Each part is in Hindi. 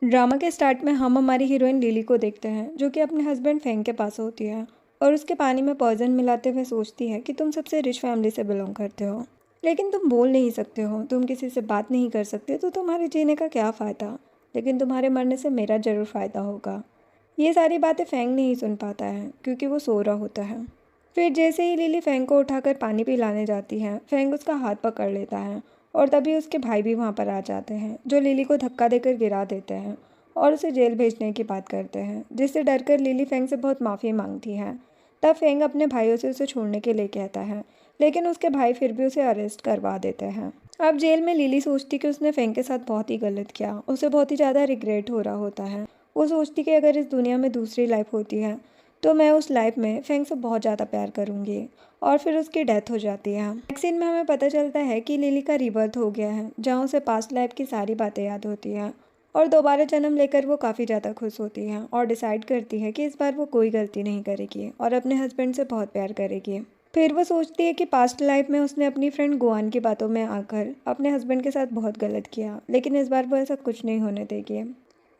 ड्रामा के स्टार्ट में हम हमारी हीरोइन लिली को देखते हैं जो कि अपने हस्बैंड फेंग के पास होती है और उसके पानी में पॉइजन मिलाते हुए सोचती है कि तुम सबसे रिच फैमिली से बिलोंग करते हो, लेकिन तुम बोल नहीं सकते हो, तुम किसी से बात नहीं कर सकते, तो तुम्हारे जीने का क्या फ़ायदा। लेकिन तुम्हारे मरने से मेरा ज़रूर फ़ायदा होगा। ये सारी बातें फेंग नहीं सुन पाता है क्योंकि वो सो रहा होता है। फिर जैसे ही लिली फेंग को उठाकर पानी पिलाने जाती है, फेंग उसका हाथ पकड़ लेता है और तभी उसके भाई भी वहाँ पर आ जाते हैं जो लिली को धक्का देकर गिरा देते हैं और उसे जेल भेजने की बात करते हैं, जिससे डरकर लिली फेंग से बहुत माफ़ी मांगती है। तब फेंग अपने भाइयों से उसे छोड़ने के लिए कहता है, लेकिन उसके भाई फिर भी उसे अरेस्ट करवा देते हैं। अब जेल में लिली सोचती कि उसने फेंग के साथ बहुत ही गलत किया, उसे बहुत ही ज़्यादा रिग्रेट हो रहा होता है। वो सोचती कि अगर इस दुनिया में दूसरी लाइफ होती है तो मैं उस लाइफ में फेंग से बहुत ज़्यादा प्यार करूँगी। और फिर उसकी डेथ हो जाती है। नेक्स्ट सीन में हमें पता चलता है कि लिली का रिबर्थ हो गया है, जहाँ उसे पास्ट लाइफ की सारी बातें याद होती हैं और दोबारा जन्म लेकर वो काफ़ी ज़्यादा खुश होती है और डिसाइड करती है कि इस बार वो कोई गलती नहीं करेगी और अपने हस्बैंड से बहुत प्यार करेगी। फिर वो सोचती है कि पास्ट लाइफ में उसने अपनी फ्रेंड गुआन की बातों में आकर अपने हस्बैंड के साथ बहुत गलत किया, लेकिन इस बार वो ऐसा कुछ नहीं होने देगी।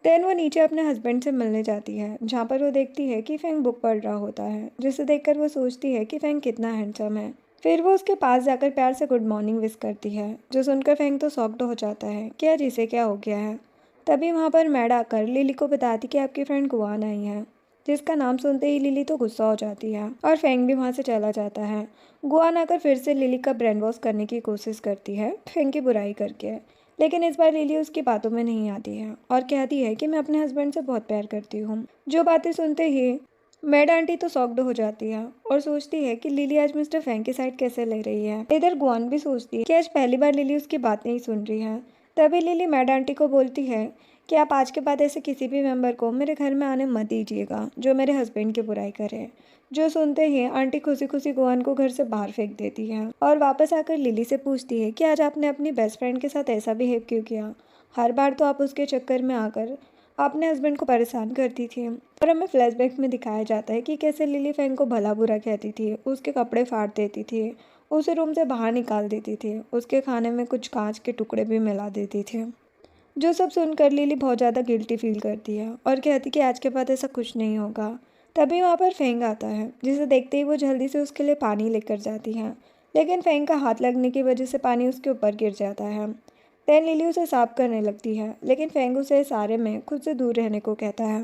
देन वो नीचे अपने हस्बैंड से मिलने जाती है, जहाँ पर वो देखती है कि फेंग बुक पढ़ रहा होता है, जिसे देखकर वो सोचती है कि फेंग कितना हैंडसम है। फिर वो उसके पास जाकर प्यार से गुड मॉर्निंग विश करती है, जो सुनकर फेंग तो शॉक्ड हो जाता है कि आज इसे क्या हो गया है। तभी वहाँ पर मैड आकर लिली को बताती कि आपकी फ्रेंड गुआन आई है, जिसका नाम सुनते ही लिली तो गुस्सा हो जाती है और फेंग भी वहाँ से चला जाता है। गुआन आकर फिर से लिली का ब्रेन वॉश करने की कोशिश करती है, फेंग की बुराई करके। लेकिन इस बार लिली उसकी बातों में नहीं आती है और कहती है कि मैं अपने हस्बैंड से बहुत प्यार करती हूँ। जो बातें सुनते ही मैड आंटी तो शॉक्ड हो जाती है और सोचती है कि लिली आज मिस्टर फैंग की साइड कैसे ले रही है। इधर गुआन भी सोचती है कि आज पहली बार लिली उसकी बात नहीं सुन रही है। तभी लिली मैड आंटी को बोलती है कि आप आज के बाद ऐसे किसी भी मेंबर को मेरे घर में आने मत दीजिएगा जो मेरे हस्बैंड की बुराई करे। जो सुनते ही आंटी खुशी खुशी गुआन को घर से बाहर फेंक देती है और वापस आकर लिली से पूछती है कि आज आपने अपनी बेस्ट फ्रेंड के साथ ऐसा बिहेव क्यों किया। हर बार तो आप उसके चक्कर में आकर अपने हस्बैंड को परेशान करती थी। और हमें फ्लैशबैक में दिखाया जाता है कि कैसे लिली फेंग को भला बुरा कहती थी, उसके कपड़े फाड़ देती थी, उसे रूम से बाहर निकाल देती थी, उसके खाने में कुछ कांच के टुकड़े भी मिला देती थी। जो सब सुनकर लिली बहुत ज़्यादा गिल्टी फील करती है और कहती कि आज के बाद ऐसा कुछ नहीं होगा। तभी वहाँ पर फेंग आता है, जिसे देखते ही वो जल्दी से उसके लिए पानी लेकर जाती है, लेकिन फेंग का हाथ लगने की वजह से पानी उसके ऊपर गिर जाता है। देन लिली उसे साफ करने लगती है, लेकिन फेंग उसे सारे में खुद से दूर रहने को कहता है।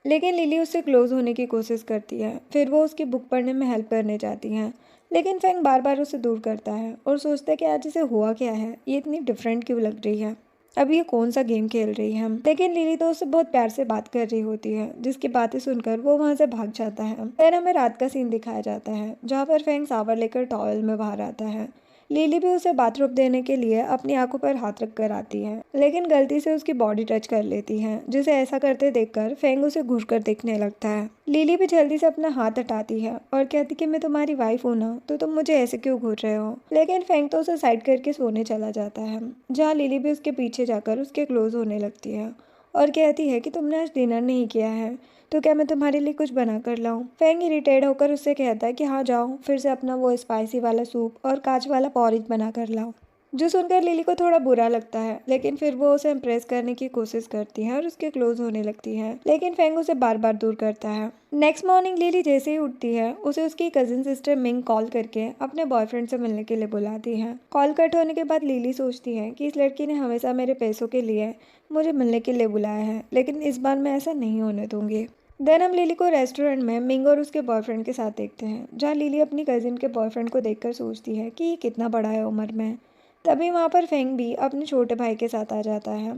लेकिन लिली उससे क्लोज होने की कोशिश करती है। फिर वो उसकी बुक पढ़ने में हेल्प करने जाती हैं, लेकिन फेंग बार बार उसे दूर करता है और सोचता है कि आज इसे हुआ क्या है, ये इतनी डिफरेंट क्यों लग रही है, अब ये कौन सा गेम खेल रही है हम। लेकिन लिली तो उससे बहुत प्यार से बात कर रही होती है, जिसकी बातें सुनकर वो वहाँ से भाग जाता है। फिर हमें रात का सीन दिखाया जाता है, जहाँ पर फेंग शावर लेकर टॉवल में बाहर आता है। लिली भी उसे बाथरूम देने के लिए अपनी आंखों पर हाथ रख कर आती है, लेकिन गलती से उसकी बॉडी टच कर लेती है, जिसे ऐसा करते देखकर फेंग उसे घूर कर देखने लगता है। लिली भी जल्दी से अपना हाथ हटाती है और कहती कि मैं तुम्हारी वाइफ हूँ ना, तो तुम मुझे ऐसे क्यों घूर रहे हो। लेकिन फेंग तो उसे साइड करके सोने चला जाता है, जहाँ लिली भी उसके पीछे जाकर उसके क्लोज होने लगती है और कहती है कि तुमने आज डिनर नहीं किया है, तो क्या मैं तुम्हारे लिए कुछ बना कर लाऊं। फेंग इरिटेट होकर उससे कहता है कि हाँ जाओ, फिर से अपना वो स्पाइसी वाला सूप और कांच वाला पॉरेज बना कर लाओ। जो सुनकर लिली को थोड़ा बुरा लगता है, लेकिन फिर वो उसे इम्प्रेस करने की कोशिश करती है और उसके क्लोज होने लगती है, लेकिन फेंग उसे बार बार दूर करता है। नेक्स्ट मॉर्निंग लिली जैसे ही उठती है, उसे उसकी कजिन सिस्टर मिंग कॉल करके अपने बॉयफ्रेंड से मिलने के लिए बुलाती है। कॉल कट होने के बाद लिली सोचती है कि इस लड़की ने हमेशा मेरे पैसों के लिए मुझे मिलने के लिए बुलाया है, लेकिन इस बार मैं ऐसा नहीं होने दूंगी। देन हम लिली को रेस्टोरेंट में मिंग और उसके बॉयफ्रेंड के साथ देखते हैं, जहाँ लिली अपनी कजिन के बॉयफ्रेंड को देखकर सोचती है कि ये कितना बड़ा है उम्र में। तभी वहाँ पर फेंग भी अपने छोटे भाई के साथ आ जाता है,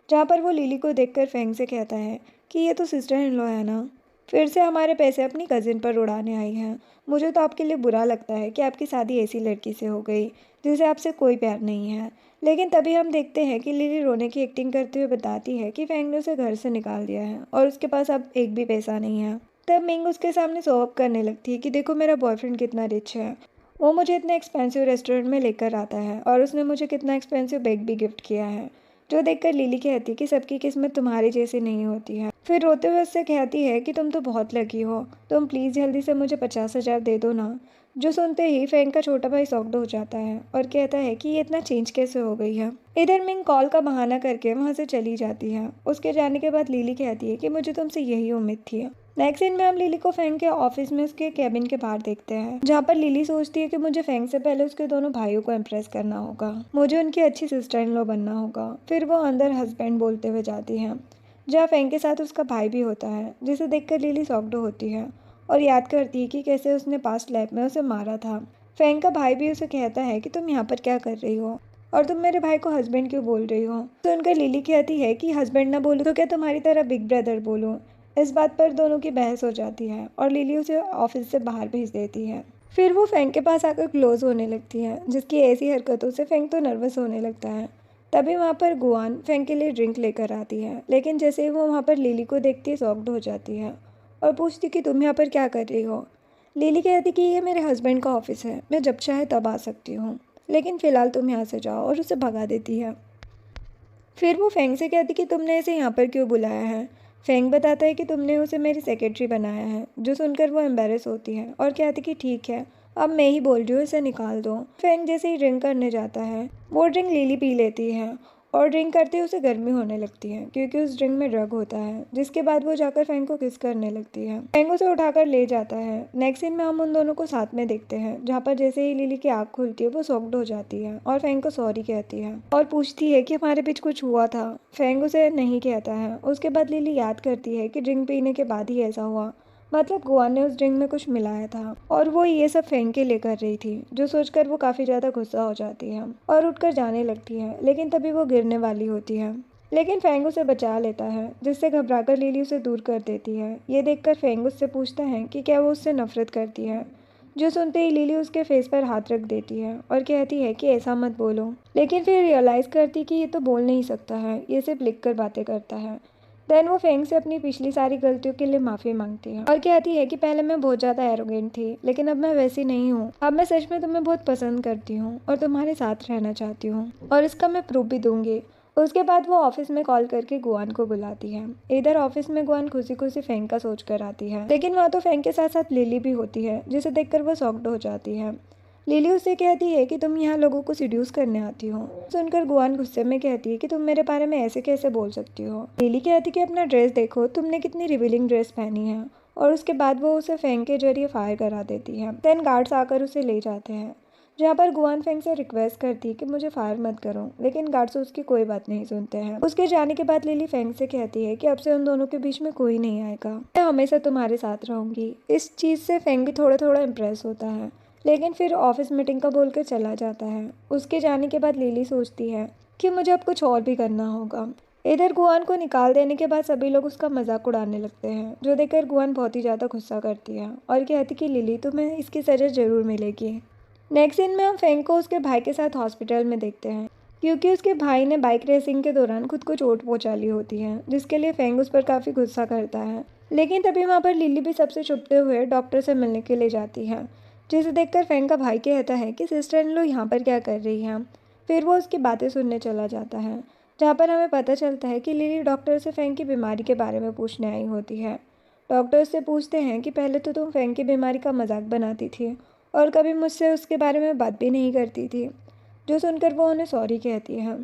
जहाँ पर वो लिली को देखकर फेंग से कहता है कि ये तो सिस्टर इन लॉ है ना, फिर से हमारे पैसे अपनी कजिन पर उड़ाने आई हैं। मुझे तो आपके लिए बुरा लगता है कि आपकी शादी ऐसी लड़की से हो गई जिसे आपसे कोई प्यार नहीं है। लेकिन तभी हम देखते हैं कि लिली रोने की एक्टिंग करते हुए बताती है कि फेंग ने उसे घर से निकाल दिया है और उसके पास अब एक भी पैसा नहीं है। तब मिंग उसके सामने शो ऑफ करने लगती है कि देखो मेरा बॉयफ्रेंड कितना रिच है, वो मुझे इतने एक्सपेंसिव रेस्टोरेंट में लेकर आता है और उसने मुझे कितना एक्सपेंसिव बैग भी गिफ्ट किया है। जो देखकर लिली कहती है कि सबकी किस्मत तुम्हारी जैसी नहीं होती है। फिर रोते हुए उससे कहती है कि तुम तो बहुत लकी हो, तुम प्लीज़ जल्दी से मुझे 50,000 दे दो ना, जो सुनते ही फैंग का छोटा भाई शॉक्ड हो जाता है और कहता है कि ये इतना चेंज कैसे हो गई है। इधर मिंग कॉल का बहाना करके वहाँ से चली जाती है। उसके जाने के बाद लिली कहती है कि मुझे तुमसे यही उम्मीद थी। नेक्स्ट सीन में हम लिली को फैंग के ऑफिस में उसके कैबिन के बाहर देखते हैं, जहाँ पर लिली सोचती है कि मुझे फैंग से पहले उसके दोनों भाइयों को इम्प्रेस करना होगा, मुझे उनकी अच्छी सिस्टर इन लॉ बनना होगा। फिर वो अंदर हस्बैंड बोलते हुए जाती है, जहाँ फैंग के साथ उसका भाई भी होता है, जिसे देखकर लिली शॉक्ड होती है और याद करती है कि कैसे उसने पास्ट लाइफ में उसे मारा था। फैंग का भाई भी उसे कहता है कि तुम यहाँ पर क्या कर रही हो और तुम मेरे भाई को हस्बैंड क्यों बोल रही हो। सुनकर लिली कहती है कि हस्बैंड ना बोलो तो क्या तुम्हारी तरह बिग ब्रदर बोलो। इस बात पर दोनों की बहस हो जाती है और लिली उसे ऑफिस से बाहर भेज देती है। फिर वो फैंग के पास आकर क्लोज होने लगती है, जिसकी ऐसी हरकतों से फैंग तो नर्वस होने लगता है। तभी वहाँ पर गुआन फैंग के लिए ड्रिंक लेकर आती है, लेकिन जैसे ही वो वहाँ पर लिली को देखती है शॉक्ड हो जाती है और पूछती कि तुम यहाँ पर क्या कर रही हो। लिली कहती कि ये मेरे हस्बैंड का ऑफिस है, मैं जब चाहे तब आ सकती हूँ, लेकिन फ़िलहाल तुम यहाँ से जाओ, और उसे भगा देती है। फिर वो फेंग से कहती कि तुमने इसे यहाँ पर क्यों बुलाया है। फेंग बताता है कि तुमने उसे मेरी सेक्रेटरी बनाया है, जो सुनकर वो एम्बेरस होती है और कहती कि ठीक है, अब मैं ही बोल रही हूँ, इसे निकाल दो। फेंग जैसे ही ड्रिंक करने जाता है, वो ड्रिंक लिली पी लेती है और ड्रिंक करते ही उसे गर्मी होने लगती है, क्योंकि उस ड्रिंक में ड्रग होता है। जिसके बाद वो जाकर फैंग को किस करने लगती है। फैंग उसे उठाकर ले जाता है। नेक्स्ट सीन में हम उन दोनों को साथ में देखते हैं, जहाँ पर जैसे ही लिली की आँख खुलती है वो शॉक्ड हो जाती है और फैंग को सॉरी कहती है और पूछती है कि हमारे बीच कुछ हुआ था। फैंग उसे नहीं कहता है। उसके बाद लिली याद करती है कि ड्रिंक पीने के बाद ही ऐसा हुआ, मतलब गुआन ने उस ड्रिंक में कुछ मिलाया था और वो ये सब फेंक के लेकर रही थी, जो सोचकर वो काफ़ी ज़्यादा गुस्सा हो जाती है और उठकर जाने लगती है, लेकिन तभी वो गिरने वाली होती है। लेकिन फेंग उसे बचा लेता है, जिससे घबराकर लिली उसे दूर कर देती है। ये देखकर फेंग उससे पूछता है कि क्या वो उससे नफरत करती है, जो सुनते ही लिली उसके फेस पर हाथ रख देती है और कहती है कि ऐसा मत बोलो। लेकिन फिर रियलाइज़ करती कि ये तो बोल नहीं सकता है, ये सिर्फ लिख कर बातें करता है। देन वो फेंग से अपनी पिछली सारी गलतियों के लिए माफ़ी मांगती है और कहती है कि पहले मैं बहुत ज़्यादा एरोगेंट थी, लेकिन अब मैं वैसी नहीं हूँ। अब मैं सच में तुम्हें बहुत पसंद करती हूँ और तुम्हारे साथ रहना चाहती हूँ, और इसका मैं प्रूफ भी दूंगी। उसके बाद वो ऑफिस में कॉल करके गुआन को बुलाती है। इधर ऑफिस में गुआन खुशी खुशी फेंग का सोच कर आती है, लेकिन वहाँ तो फेंग के साथ साथ लिली भी होती है, जिसे देखकर वो शॉक्ड हो जाती है। लिली उससे कहती है कि तुम यहाँ लोगों को सिड्यूस करने आती हो। सुनकर गुआन गुस्से में कहती है कि तुम मेरे बारे में ऐसे कैसे बोल सकती हो। लिली कहती कि अपना ड्रेस देखो, तुमने कितनी रिवीलिंग ड्रेस पहनी है, और उसके बाद वो उसे फेंग के जरिए फायर करा देती है। देन गार्ड्स आकर उसे ले जाते हैं, जहाँ पर गुआन फेंग से रिक्वेस्ट करती है कि मुझे फायर मत करो, लेकिन गार्ड्स उसकी कोई बात नहीं सुनते हैं। उसके जाने के बाद लिली फेंग से कहती है कि अब से उन दोनों के बीच में कोई नहीं आएगा, मैं हमेशा तुम्हारे साथ रहूंगी। इस चीज़ से फेंग भी थोड़ा थोड़ा इम्प्रेस होता है, लेकिन फिर ऑफिस मीटिंग का बोलकर चला जाता है। उसके जाने के बाद लिली सोचती है कि मुझे अब कुछ और भी करना होगा। इधर गुआन को निकाल देने के बाद सभी लोग उसका मजाक उड़ाने लगते हैं, जो देखकर गुआन बहुत ही ज़्यादा गुस्सा करती है और कहती कि लिली तुम्हें इसकी सज़ा ज़रूर मिलेगी। नेक्स्ट सीन में हम फेंग को उसके भाई के साथ हॉस्पिटल में देखते हैं, क्योंकि उसके भाई ने बाइक रेसिंग के दौरान खुद को चोट पहुंचा ली होती है, जिसके लिए फेंग उस पर काफ़ी गुस्सा करता है। लेकिन तभी वहाँ पर लिली भी सबसे छुपते हुए डॉक्टर से मिलने के लिए जाती है, जिसे देखकर फेंग का भाई कहता है कि सिस्टर इन लॉ यहाँ पर क्या कर रही है। फिर वो उसकी बातें सुनने चला जाता है, जहाँ पर हमें पता चलता है कि लिली डॉक्टर से फेंग की बीमारी के बारे में पूछने आई होती है। डॉक्टर उससे पूछते हैं कि पहले तो तुम फेंग की बीमारी का मजाक बनाती थी और कभी मुझसे उसके बारे में बात भी नहीं करती थी, जो सुनकर वो उन्हें सॉरी कहती है।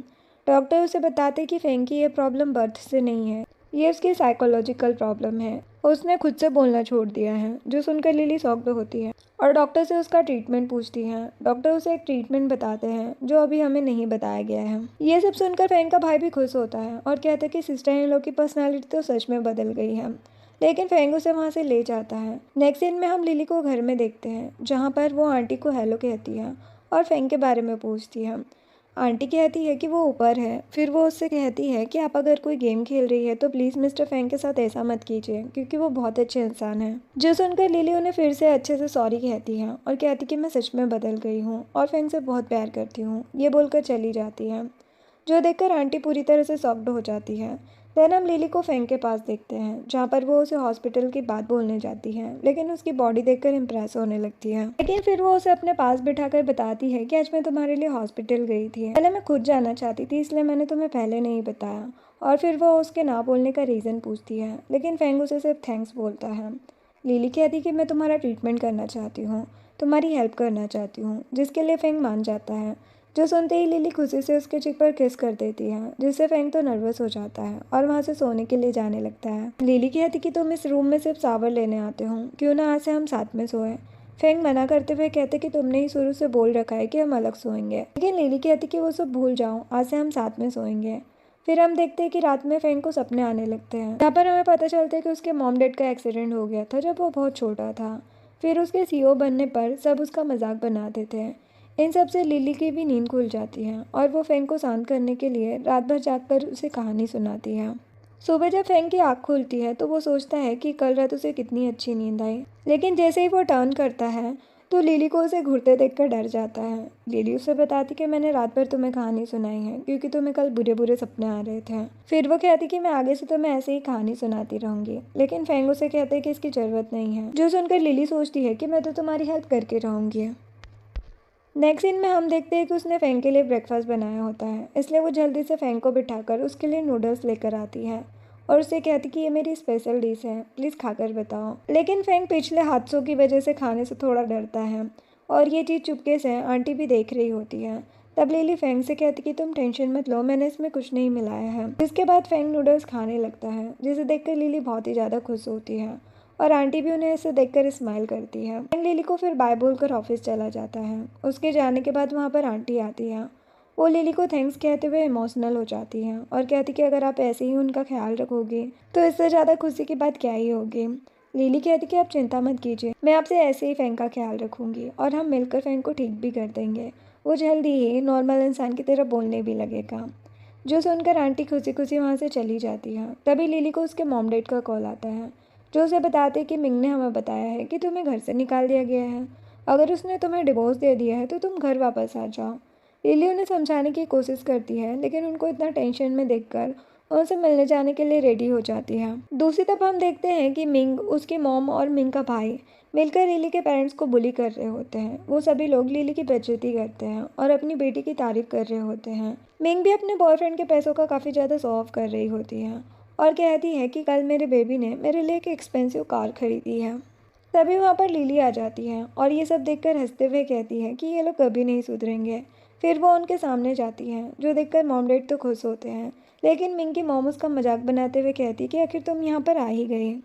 डॉक्टर उसे बताते कि फेंग की ये प्रॉब्लम बर्थ से नहीं है, ये उसकी साइकोलॉजिकल प्रॉब्लम है, उसने खुद से बोलना छोड़ दिया है, जो सुनकर लिली शॉक्ड होती है और डॉक्टर से उसका ट्रीटमेंट पूछती है। डॉक्टर उसे एक ट्रीटमेंट बताते हैं जो अभी हमें नहीं बताया गया है। ये सब सुनकर फेंग का भाई भी खुश होता है और कहता है कि सिस्टर इन लॉ की पर्सनैलिटी तो सच में बदल गई है, लेकिन फेंग उसे वहाँ से ले जाता है। नेक्स्ट सीन में हम लिली को घर में देखते हैं, जहाँ पर वो आंटी को हेलो कहती है और फेंग के बारे में पूछती है। आंटी कहती है कि वो ऊपर है। फिर वो उससे कहती है कि आप अगर कोई गेम खेल रही है तो प्लीज़ मिस्टर फेंग के साथ ऐसा मत कीजिए, क्योंकि वो बहुत अच्छे इंसान हैं। जो सुनकर लिली उन्हें फिर से अच्छे से सॉरी कहती है और कहती कि मैं सच में बदल गई हूँ और फेंग से बहुत प्यार करती हूँ। ये बोलकर चली जाती है, जो देखकर आंटी पूरी तरह से शॉक्ड हो जाती है। देन हम लिली को फेंग के पास देखते हैं, जहाँ पर वो उसे हॉस्पिटल की बात बोलने जाती है, लेकिन उसकी बॉडी देखकर इम्प्रेस होने लगती है। लेकिन फिर वो उसे अपने पास बिठाकर बताती है कि आज मैं तुम्हारे लिए हॉस्पिटल गई थी, पहले मैं खुद जाना चाहती थी, इसलिए मैंने तुम्हें पहले नहीं बताया। और फिर वो उसके ना बोलने का रीज़न पूछती है, लेकिन फेंग उसे सिर्फ थैंक्स बोलता है। लिली कहती कि मैं तुम्हारा ट्रीटमेंट करना चाहती हूँ, तुम्हारी हेल्प करना चाहती हूँ, जिसके लिए फेंग मान जाता है। जो सुनते ही लिली खुशी से उसके चिक पर किस कर देती है, जिससे फेंग तो नर्वस हो जाता है और वहाँ से सोने के लिए जाने लगता है। लिली कहती कि तुम इस रूम में सिर्फ शावर लेने आते हो, क्यों ना आज से हम साथ में सोए। फेंग मना करते हुए कहते कि तुमने ही शुरू से बोल रखा है कि हम अलग सोएंगे, लेकिन लिली कहती कि वो सब भूल जाओ, आज से हम साथ में सोएंगे। फिर हम देखते हैं कि रात में फेंग को सपने आने लगते हैं। यहाँ पर हमें पता चलता है कि उसके मॉम डैड का एक्सीडेंट हो गया था जब वो बहुत छोटा था। फिर उसके सीईओ बनने पर सब उसका मजाक बनाते थे। इन सब से लिली की भी नींद खुल जाती है और वो फेंग को शांत करने के लिए रात भर जागकर उसे कहानी सुनाती है। सुबह जब फेंग की आँख खुलती है तो वो सोचता है कि कल रात उसे कितनी अच्छी नींद आई, लेकिन जैसे ही वो टर्न करता है तो लिली को उसे घुरते देखकर डर जाता है। लिली उसे बताती कि मैंने रात भर तुम्हें कहानी सुनाई है क्योंकि तुम्हें कल बुरे बुरे सपने आ रहे थे। फिर वो कहती कि मैं आगे से तुम्हें ऐसे ही कहानी सुनाती रहूंगी, लेकिन फेंग उसे कहते हैं कि इसकी जरूरत नहीं है। जो सुनकर लिली सोचती है कि मैं तो तुम्हारी हेल्प करके रहूंगी। नेक्स्ट सीन में हम देखते हैं कि उसने फेंग के लिए ब्रेकफास्ट बनाया होता है, इसलिए वो जल्दी से फेंग को बिठाकर उसके लिए नूडल्स लेकर आती है और उससे कहती कि ये मेरी स्पेशल डिश है, प्लीज़ खाकर बताओ। लेकिन फेंग पिछले हादसों की वजह से खाने से थोड़ा डरता है और ये चीज़ चुपके से आंटी भी देख रही होती है। तब लिली फेंग से कहती कि तुम टेंशन मत लो, मैंने इसमें कुछ नहीं मिलाया है। इसके बाद फेंग नूडल्स खाने लगता है, जिसे देखकर लिली बहुत ही ज़्यादा खुश होती है और आंटी भी उन्हें ऐसे देखकर स्माइल करती है। फेंग लिली को फिर बाय बोलकर ऑफिस चला जाता है। उसके जाने के बाद वहाँ पर आंटी आती है। वो लिली को थैंक्स कहते हुए इमोशनल हो जाती है और कहती कि अगर आप ऐसे ही उनका ख्याल रखोगे तो इससे ज़्यादा खुशी की बात क्या ही होगी। लिली कहती कि आप चिंता मत कीजिए, मैं आपसे ऐसे ही फेंग का ख्याल रखूंगी और हम मिलकर फेंग को ठीक भी कर देंगे। वो जल्दी ही नॉर्मल इंसान की तरह बोलने भी लगेगा। जो सुनकर आंटी खुशी खुशी वहाँ से चली जाती है। तभी लिली को उसके मॉम डैड का कॉल आता है, जो उसे बताते कि मिंग ने हमें बताया है कि तुम्हें घर से निकाल दिया गया है। अगर उसने तुम्हें डिवोर्स दे दिया है तो तुम घर वापस आ जाओ। लिली उन्हें समझाने की कोशिश करती है, लेकिन उनको इतना टेंशन में देखकर उनसे मिलने जाने के लिए रेडी हो जाती है। दूसरी तरफ हम देखते हैं कि मिंग, उसकी मॉम और मिंग का भाई मिलकर लिली के पेरेंट्स को बुली कर रहे होते हैं। वो सभी लोग लिली की बेइज्जती करते हैं और अपनी बेटी की तारीफ कर रहे होते हैं। मिंग भी अपने बॉयफ्रेंड के पैसों का काफ़ी ज़्यादा शो ऑफ कर रही होती है और कहती है कि कल मेरे बेबी ने मेरे लिए एक एक्सपेंसिव कार खरीदी है। तभी वहाँ पर लिली आ जाती है और ये सब देखकर हंसते हुए कहती है कि ये लोग कभी नहीं सुधरेंगे। फिर वो उनके सामने जाती हैं, जो देखकर मॉम डैड तो खुश होते हैं, लेकिन मिंग की मॉम उसका मजाक बनाते हुए कहती कि आखिर तुम यहाँ पर आ ही गई,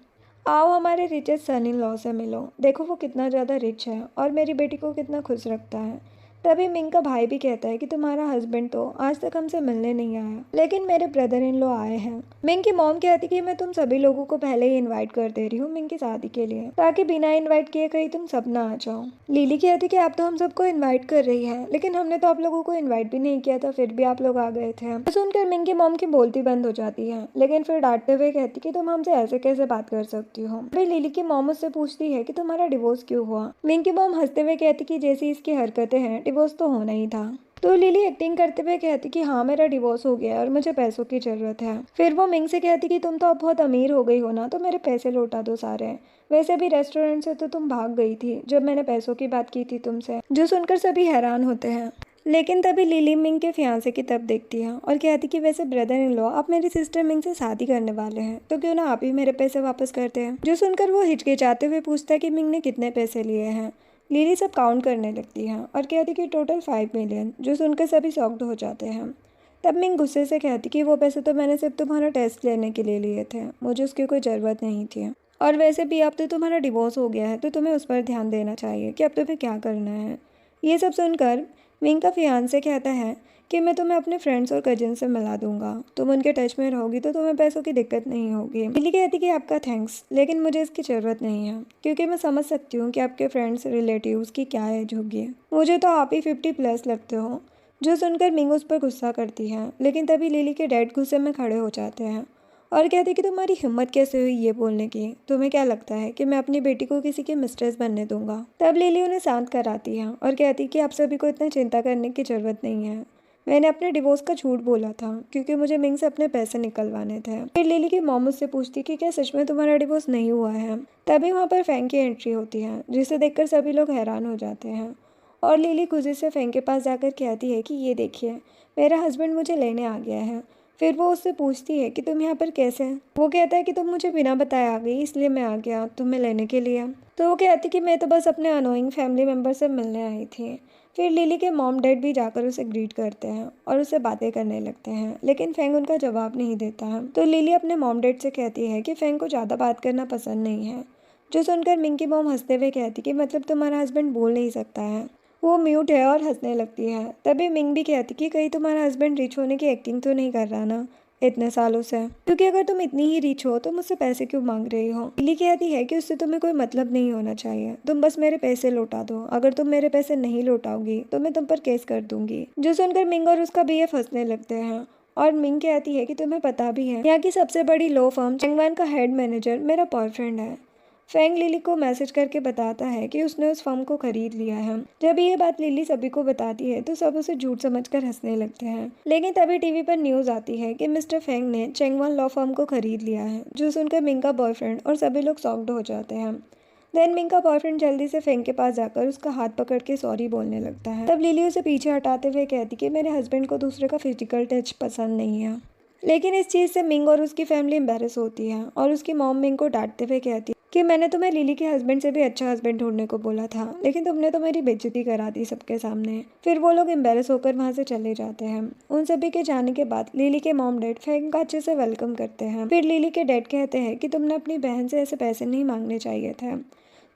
आओ हमारे रिचेस्ट सन इन लॉ से मिलो, देखो वो कितना ज़्यादा रिच है और मेरी बेटी को कितना खुश रखता है। तभी मिंग का भाई भी कहता है कि तुम्हारा हस्बैंड तो आज तक हमसे मिलने नहीं आया, लेकिन मेरे ब्रदर इन लॉ आए हैं। मिंग की मॉम कहती कि मैं तुम सभी लोगों को पहले ही इनवाइट कर दे रही हूँ मिंग की शादी के लिए, ताकि बिना इनवाइट किए कहीं तुम सब ना आ जाओ। लिली कहती कि आप तो हम सबको इन्वाइट कर रही है, लेकिन हमने तो आप लोगों को इन्वाइट भी नहीं किया था, फिर भी आप लोग आ गए थे। तो सुनकर मिंग की मॉम की बोलती बंद हो जाती है, लेकिन फिर डांटते हुए कहती कि तुम हमसे ऐसे कैसे बात कर सकती हो। फिर लिली की मॉम उससे पूछती है कि तुम्हारा डिवोर्स क्यों हुआ। मिंग की मॉम हंसते हुए कहती कि जैसी इसकी हरकतें हैं डिवोर्स तो होना ही था। तो लिली एक्टिंग करते हुए कहती कि हाँ मेरा डिवोर्स हो गया और मुझे पैसों की ज़रूरत है। फिर वो मिंग से कहती कि तुम तो अब बहुत अमीर हो गई हो ना, तो मेरे पैसे लौटा दो सारे। वैसे भी रेस्टोरेंट से तो तुम भाग गई थी जब मैंने पैसों की बात की थी तुमसे। जो सुनकर सभी हैरान होते हैं, लेकिन तभी लिली मिंग के फियांसे की तरफ देखती है और कहती कि वैसे ब्रदर इन लॉ आप मेरी सिस्टर मिंग से शादी करने वाले हैं, तो क्यों ना आप ही मेरे पैसे वापस करते हैं। जो सुनकर वो हिचकिचाते हुए पूछता है कि मिंग ने कितने पैसे लिए हैं। लिली सब काउंट करने लगती है और कहती कि टोटल 5 मिलियन। जो सुनकर सभी शॉक्ड हो जाते हैं। तब मिंग गुस्से से कहती कि वो पैसे तो मैंने सिर्फ तुम्हारा टेस्ट लेने के लिए लिए थे, मुझे उसकी कोई ज़रूरत नहीं थी, और वैसे भी अब तो तुम्हारा डिवोर्स हो गया है तो तुम्हें उस पर ध्यान देना चाहिए कि अब तुम्हें क्या करना है। ये सब सुनकर मिंग का फियांसे कहता है कि मैं तुम्हें अपने फ्रेंड्स और कजिन से मिला दूंगा, तुम उनके टच में रहोगी तो तुम्हें पैसों की दिक्कत नहीं होगी। लिली कहती कि आपका थैंक्स, लेकिन मुझे इसकी ज़रूरत नहीं है, क्योंकि मैं समझ सकती हूँ कि आपके फ्रेंड्स रिलेटिव्स की क्या एज होगी। मुझे तो आप ही 50+ लगते हो। जो सुनकर मिंग उस पर गुस्सा करती है, लेकिन तभी लिली के डैड गुस्से में खड़े हो जाते हैं और कहते कि तुम्हारी हिम्मत कैसे हुई ये बोलने की, तुम्हें क्या लगता है कि मैं अपनी बेटी को किसी की मिस्ट्रेस बनने दूंगा। तब लिली उन्हें शांत कराती है और कहती कि आप सभी को इतना चिंता करने की ज़रूरत नहीं है, मैंने अपने डिवोर्स का झूठ बोला था क्योंकि मुझे मिंग से अपने पैसे निकलवाने थे। फिर लिली की मॉम मुझसे पूछती कि क्या सच में तुम्हारा डिवोर्स नहीं हुआ है। तभी वहाँ पर फेंग की एंट्री होती है, जिसे देखकर सभी लोग हैरान हो जाते हैं और लिली खुशी से फेंग के पास जाकर कहती है कि ये देखिए मेरा हस्बैंड मुझे लेने आ गया है, फिर वो उससे पूछती है कि तुम यहाँ पर कैसे? वो कहता है कि तुम मुझे बिना बताए आ गई, इसलिए मैं आ गया तुम्हें लेने के लिए। तो वो कहती कि मैं तो बस अपने अनोइंग फैमिली मेम्बर से मिलने आई थी। फिर लिली के मॉम डैड भी जाकर उसे ग्रीट करते हैं और उससे बातें करने लगते हैं, लेकिन फेंग उनका जवाब नहीं देता है। तो लिली अपने मॉम डैड से कहती है कि फेंग को ज़्यादा बात करना पसंद नहीं है, जो सुनकर मिंग की मॉम हंसते हुए कहती कि मतलब तुम्हारा हस्बैंड बोल नहीं सकता है। वो म्यूट है और हंसने लगती है। तभी मिंग भी कहती कि कहीं तुम्हारा हस्बैंड रिच होने की एक्टिंग तो नहीं कर रहा ना इतने सालों से, क्योंकि अगर तुम इतनी ही रिच हो तो मुझसे पैसे क्यों मांग रही हो? लिली कहती है कि उससे तुम्हें कोई मतलब नहीं होना चाहिए, तुम बस मेरे पैसे लौटा दो, अगर तुम मेरे पैसे नहीं लौटाओगी तो मैं तुम पर केस कर दूंगी। जो सुनकर मिंग और उसका बीएफ हंसने लगते हैं और मिंग कहती है कि तुम्हें पता भी है यहाँ की सबसे बड़ी लॉ फर्म चैंगवान का हेड मैनेजर मेरा बॉयफ्रेंड है। फेंग लिली को मैसेज करके बताता है कि उसने उस फर्म को खरीद लिया है। जब ये बात लिली सभी को बताती है तो सब उसे झूठ समझकर हंसने लगते हैं, लेकिन तभी टीवी पर न्यूज आती है कि मिस्टर फेंग ने चैंगवान लॉ फर्म को खरीद लिया है, जो सुनकर मिंग का बॉयफ्रेंड और सभी लोग शॉक्ड हो जाते हैं। देन मिंग का बॉयफ्रेंड जल्दी से फेंग के पास जाकर उसका हाथ पकड़ के सॉरी बोलने लगता है। तब लिली उसे पीछे हटाते हुए कहती कि मेरे हस्बैंड को दूसरे का फिजिकल टच पसंद नहीं है। लेकिन इस चीज़ से मिंग और उसकी फैमिली एम्बेरस होती है और उसकी मॉम मिंग को डांटते हुए कहती कि मैंने तुम्हें लिली के हस्बैंड से भी अच्छा हस्बैंड ढूंढने को बोला था, लेकिन तुमने तो मेरी बेइज्जती करा दी सबके सामने। फिर वो लोग एम्बेरस होकर वहाँ से चले जाते हैं। उन सभी के जाने के बाद लिली के मॉम डैड फेंग का अच्छे से वेलकम करते हैं। फिर लिली के डैड कहते हैं कि तुमने अपनी बहन से ऐसे पैसे नहीं मांगने चाहिए थे।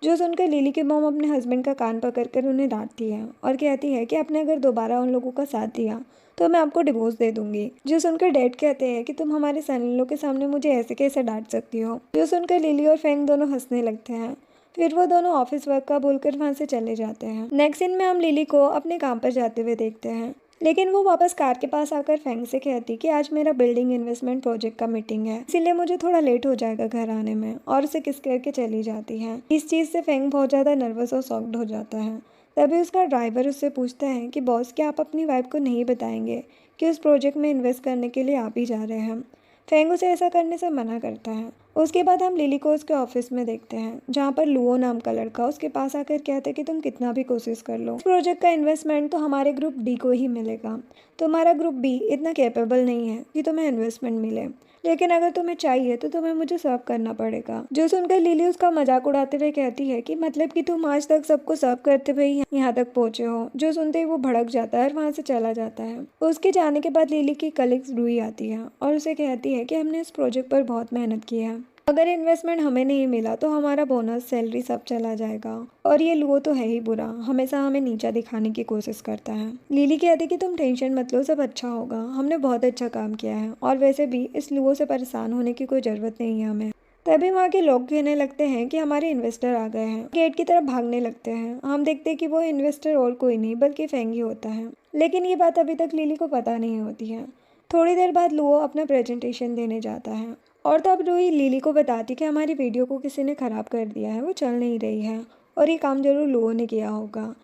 जो सुनकर लिली की मॉम अपने हस्बैंड का कान पकड़कर उन्हें डांटती है और कहती है कि आपने अगर दोबारा उन लोगों का साथ दिया तो मैं आपको डिवोर्स दे दूंगी। जो सुनकर डैड कहते हैं कि तुम हमारे सन इन लॉ के सामने मुझे ऐसे कैसे डांट सकती हो। जो सुनकर लिली और फेंग दोनों हंसने लगते हैं। फिर वो दोनों ऑफिस वर्क का बोलकर वहाँ से चले जाते हैं। नेक्स्ट सीन में हम लिली को अपने काम पर जाते हुए देखते हैं, लेकिन वो वापस कार के पास आकर फेंग से कहती कि आज मेरा बिल्डिंग इन्वेस्टमेंट प्रोजेक्ट का मीटिंग है, इसीलिए मुझे थोड़ा लेट हो जाएगा घर आने में, और उसे किस करके चली जाती है। इस चीज़ से फेंग बहुत ज़्यादा नर्वस और शॉक्ड हो जाता है। तभी उसका ड्राइवर उससे पूछता है कि बॉस, क्या आप अपनी वाइफ को नहीं बताएंगे कि उस प्रोजेक्ट में इन्वेस्ट करने के लिए आप ही जा रहे हैं? फेंग उसे ऐसा करने से मना करता है। उसके बाद हम लिली को उसके ऑफिस में देखते हैं, जहाँ पर लुओ नाम का लड़का उसके पास आकर कहते हैं कि तुम कितना भी कोशिश कर लो, इस प्रोजेक्ट का इन्वेस्टमेंट तो हमारे ग्रुप डी को ही मिलेगा। तुम्हारा ग्रुप बी इतना कैपेबल नहीं है कि तुम्हें इन्वेस्टमेंट मिले, लेकिन अगर तुम्हें चाहिए तो तुम्हें मुझे सर्व करना पड़ेगा। जो सुनकर लिली उसका मजाक उड़ाते हुए कहती है कि मतलब कि तुम आज तक सबको सर्व करते हुए ही यहाँ तक पहुंचे हो। जो सुनते ही वो भड़क जाता है और वहाँ से चला जाता है। उसके जाने के बाद लिली की कलीग्स रूही आती है और उसे कहती है कि हमने इस प्रोजेक्ट पर बहुत मेहनत की है, अगर इन्वेस्टमेंट हमें नहीं मिला तो हमारा बोनस, सैलरी सब चला जाएगा, और ये लुओ तो है ही बुरा, हमेशा हमें नीचा दिखाने की कोशिश करता है। लिली कहती कि तुम टेंशन मत लो, सब अच्छा होगा, हमने बहुत अच्छा काम किया है, और वैसे भी इस लुओ से परेशान होने की कोई ज़रूरत नहीं है हमें। तभी वहाँ के लोग कहने लगते हैं कि हमारे इन्वेस्टर आ गए हैं। गेट की तरफ भागने लगते हैं। हम देखते हैं कि वो इन्वेस्टर और कोई नहीं बल्कि फेंग ही होता है, लेकिन ये बात अभी तक लिली को पता नहीं होती है। थोड़ी देर बाद लुओ अपना प्रेजेंटेशन देने जाता है और तब रूही लिली को बताती कि हमारी वीडियो को किसी ने ख़राब कर दिया है, वो चल नहीं रही है और ये काम जरूर लुओ ने किया होगा।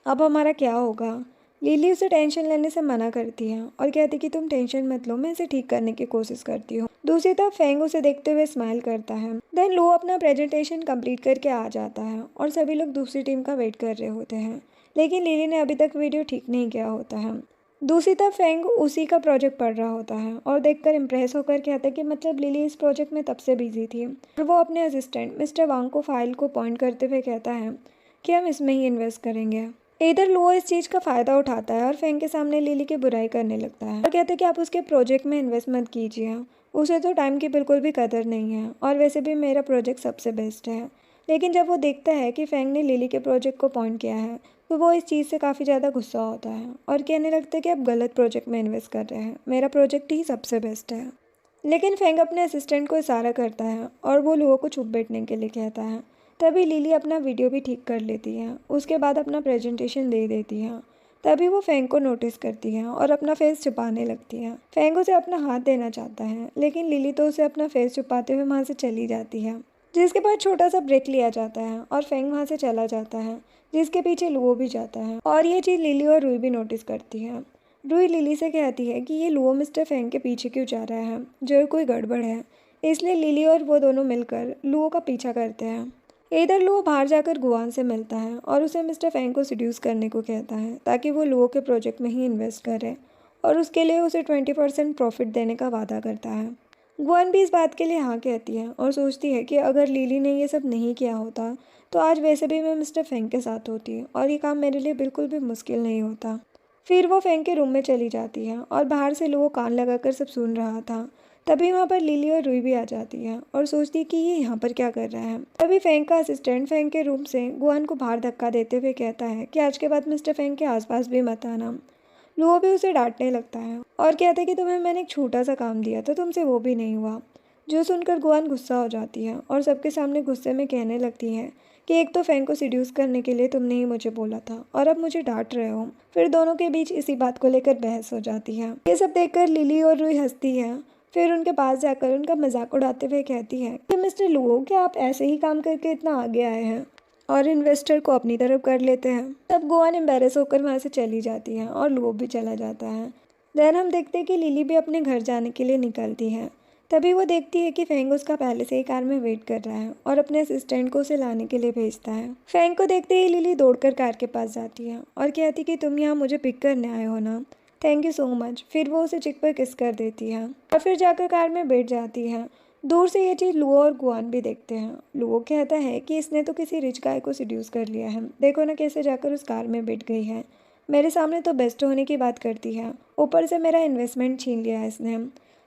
अब हमारा क्या होगा? लिली उसे टेंशन लेने से मना करती है और कहती कि तुम टेंशन मत लो, मैं इसे ठीक करने की कोशिश करती हूँ। दूसरी तरफ फेंग उसे देखते हुए स्माइल करता है। देन लुओ अपना प्रेजेंटेशन कंप्लीट करके आ जाता है और सभी लोग दूसरी टीम का वेट कर रहे होते हैं, लेकिन लिली ने अभी तक वीडियो ठीक नहीं किया होता है। दूसरी तरफ फेंग उसी का प्रोजेक्ट पढ़ रहा होता है और देखकर इम्प्रेस होकर कहता है कि मतलब लिली इस प्रोजेक्ट में तब से बिजी थी, और वो अपने असिस्टेंट मिस्टर वांग को फाइल को पॉइंट करते हुए कहता है कि हम इसमें ही इन्वेस्ट करेंगे। इधर लुओ इस चीज़ का फ़ायदा उठाता है और फेंग के सामने लिली की बुराई करने लगता है और कहता है कि आप उसके प्रोजेक्ट में इन्वेस्ट मत कीजिए, उसे तो टाइम की बिल्कुल भी कदर नहीं है, और वैसे भी मेरा प्रोजेक्ट सबसे बेस्ट है। लेकिन जब वो देखता है कि फेंग ने लिली के प्रोजेक्ट को पॉइंट किया है तो वो इस चीज़ से काफ़ी ज़्यादा गुस्सा होता है और कहने लगता है कि आप गलत प्रोजेक्ट में इन्वेस्ट कर रहे हैं, मेरा प्रोजेक्ट ही सबसे बेस्ट है। लेकिन फेंग अपने असिस्टेंट को इशारा करता है और वो लुओ को चुप बैठने के लिए कहता है। तभी लिली अपना वीडियो भी ठीक कर लेती है, उसके बाद अपना प्रेजेंटेशन दे देती है। तभी वो फेंग को नोटिस करती है और अपना फेस छुपाने लगती है। फेंग उसे अपना हाथ देना चाहता है, लेकिन लिली तो उसे अपना फेस छुपाते हुए वहाँ से चली जाती है, जिसके बाद छोटा सा ब्रेक लिया जाता है और फेंग वहाँ से चला जाता है, जिसके पीछे लुओ भी जाता है, और ये चीज़ लिली और रूही भी नोटिस करती है। रूही लिली से कहती है कि ये लुओ मिस्टर फेंग के पीछे क्यों जा रहा है, जो कोई गड़बड़ है, इसलिए लिली और वो दोनों मिलकर लुओ का पीछा करते हैं। इधर लुओ बाहर जाकर गुआन से मिलता है और उसे मिस्टर फेंग को सीड्यूस करने को कहता है ताकि वो लुओ के प्रोजेक्ट में ही इन्वेस्ट करे और उसके लिए उसे 20% प्रॉफिट देने का वादा करता है। गुआन भी इस बात के लिए हाँ कहती है और सोचती है कि अगर लिली ने ये सब नहीं किया होता तो आज वैसे भी मैं मिस्टर फेंग के साथ होती और ये काम मेरे लिए बिल्कुल भी मुश्किल नहीं होता। फिर वो फेंग के रूम में चली जाती है और बाहर से लोगों कान लगाकर सब सुन रहा था। तभी वहाँ पर लिली और रुई भी आ जाती है और सोचती है कि ये यहाँ पर क्या कर रहा है। तभी फेंग का असिस्टेंट फेंग के रूम से गुआन को बाहर धक्का देते हुए कहता है कि आज के बाद मिस्टर फेंग के आसपास भी मत आना। लुओ भी उसे डांटने लगता है और कहता है कि तुम्हें मैंने एक छोटा सा काम दिया था, तुमसे वो भी नहीं हुआ। जो सुनकर गुआन गुस्सा हो जाती है और सबके सामने गुस्से में कहने लगती है कि एक तो फेंग को सिड्यूस करने के लिए तुमने ही मुझे बोला था और अब मुझे डांट रहे हो। फिर दोनों के बीच इसी बात को लेकर बहस हो जाती है। ये सब देखकर लिली और रुई हंसती है। फिर उनके पास जाकर उनका मजाक उड़ाते हुए कहती है कि मिस्टर लुओ, क्या आप ऐसे ही काम करके इतना आगे आए हैं और इन्वेस्टर को अपनी तरफ कर लेते हैं। तब गुआन एम्बेरस होकर वहाँ से चली जाती है और लुओ भी चला जाता है। देन हम देखते हैं कि लिली भी अपने घर जाने के लिए निकलती है। तभी वो देखती है कि फेंग उसका पहले से ही कार में वेट कर रहा है और अपने असिस्टेंट को उसे लाने के लिए भेजता है। फेंग को देखते ही लिली दौड़कर कार के पास जाती है और कहती कि तुम यहाँ मुझे पिक करने आए हो ना, थैंक यू सो मच। फिर वो उसे चिक पर किस कर देती है और फिर जाकर कार में बैठ जाती है। दूर से ये चीज़ लुओ और गुआन भी देखते हैं। लुओ कहता है कि इसने तो किसी रिच गाय को सिड्यूस कर लिया है, देखो ना कैसे जाकर उस कार में बैठ गई है। मेरे सामने तो बेस्ट होने की बात करती है, ऊपर से मेरा इन्वेस्टमेंट छीन लिया है इसने।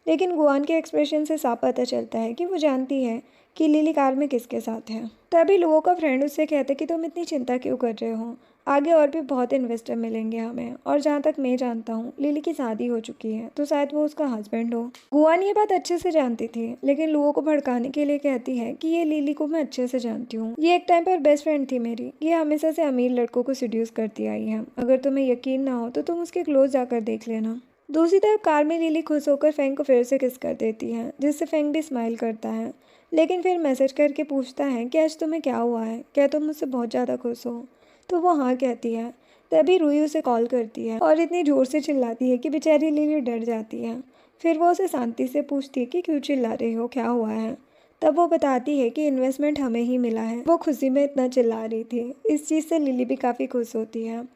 लेकिन गुआन के एक्सप्रेशन से साफ पता चलता है कि वो जानती है कि लिली कार में किसके साथ है। तभी लुओ का फ्रेंड उससे कहता है कि तुम इतनी चिंता क्यों कर रहे हो, आगे और भी बहुत इन्वेस्टर मिलेंगे हमें, और जहाँ तक मैं जानता हूँ लिली की शादी हो चुकी है, तो शायद वो उसका हस्बैंड हो। गुआन ये बात अच्छे से जानती थी, लेकिन लुओ को भड़काने के लिए कहती है कि ये लिली को मैं अच्छे से जानती हूँ, ये एक टाइम पर बेस्ट फ्रेंड थी मेरी, ये हमेशा से अमीर लड़कों को सिड्यूस करती आई है। अगर तुम्हें यकीन ना हो तो तुम उसके क्लोज जाकर देख लेना। दूसरी तरफ कार में लिली खुश होकर फेंग को फिर से किस कर देती है, जिससे फेंग भी स्माइल करता है। लेकिन फिर मैसेज करके पूछता है कि आज तुम्हें क्या हुआ है, क्या तुम मुझसे बहुत ज़्यादा खुश हो। तो वो हाँ कहती है। तभी रुई उसे कॉल करती है और इतनी ज़ोर से चिल्लाती है कि बेचारी लिली डर जाती है। फिर वो उसे शांति से पूछती है कि क्यों चिल्ला रही हो, क्या हुआ है। तब वो बताती है कि इन्वेस्टमेंट हमें ही मिला है। वो खुशी में इतना चिल्ला रही थी। इस चीज़ से लिली भी काफ़ी खुश होती है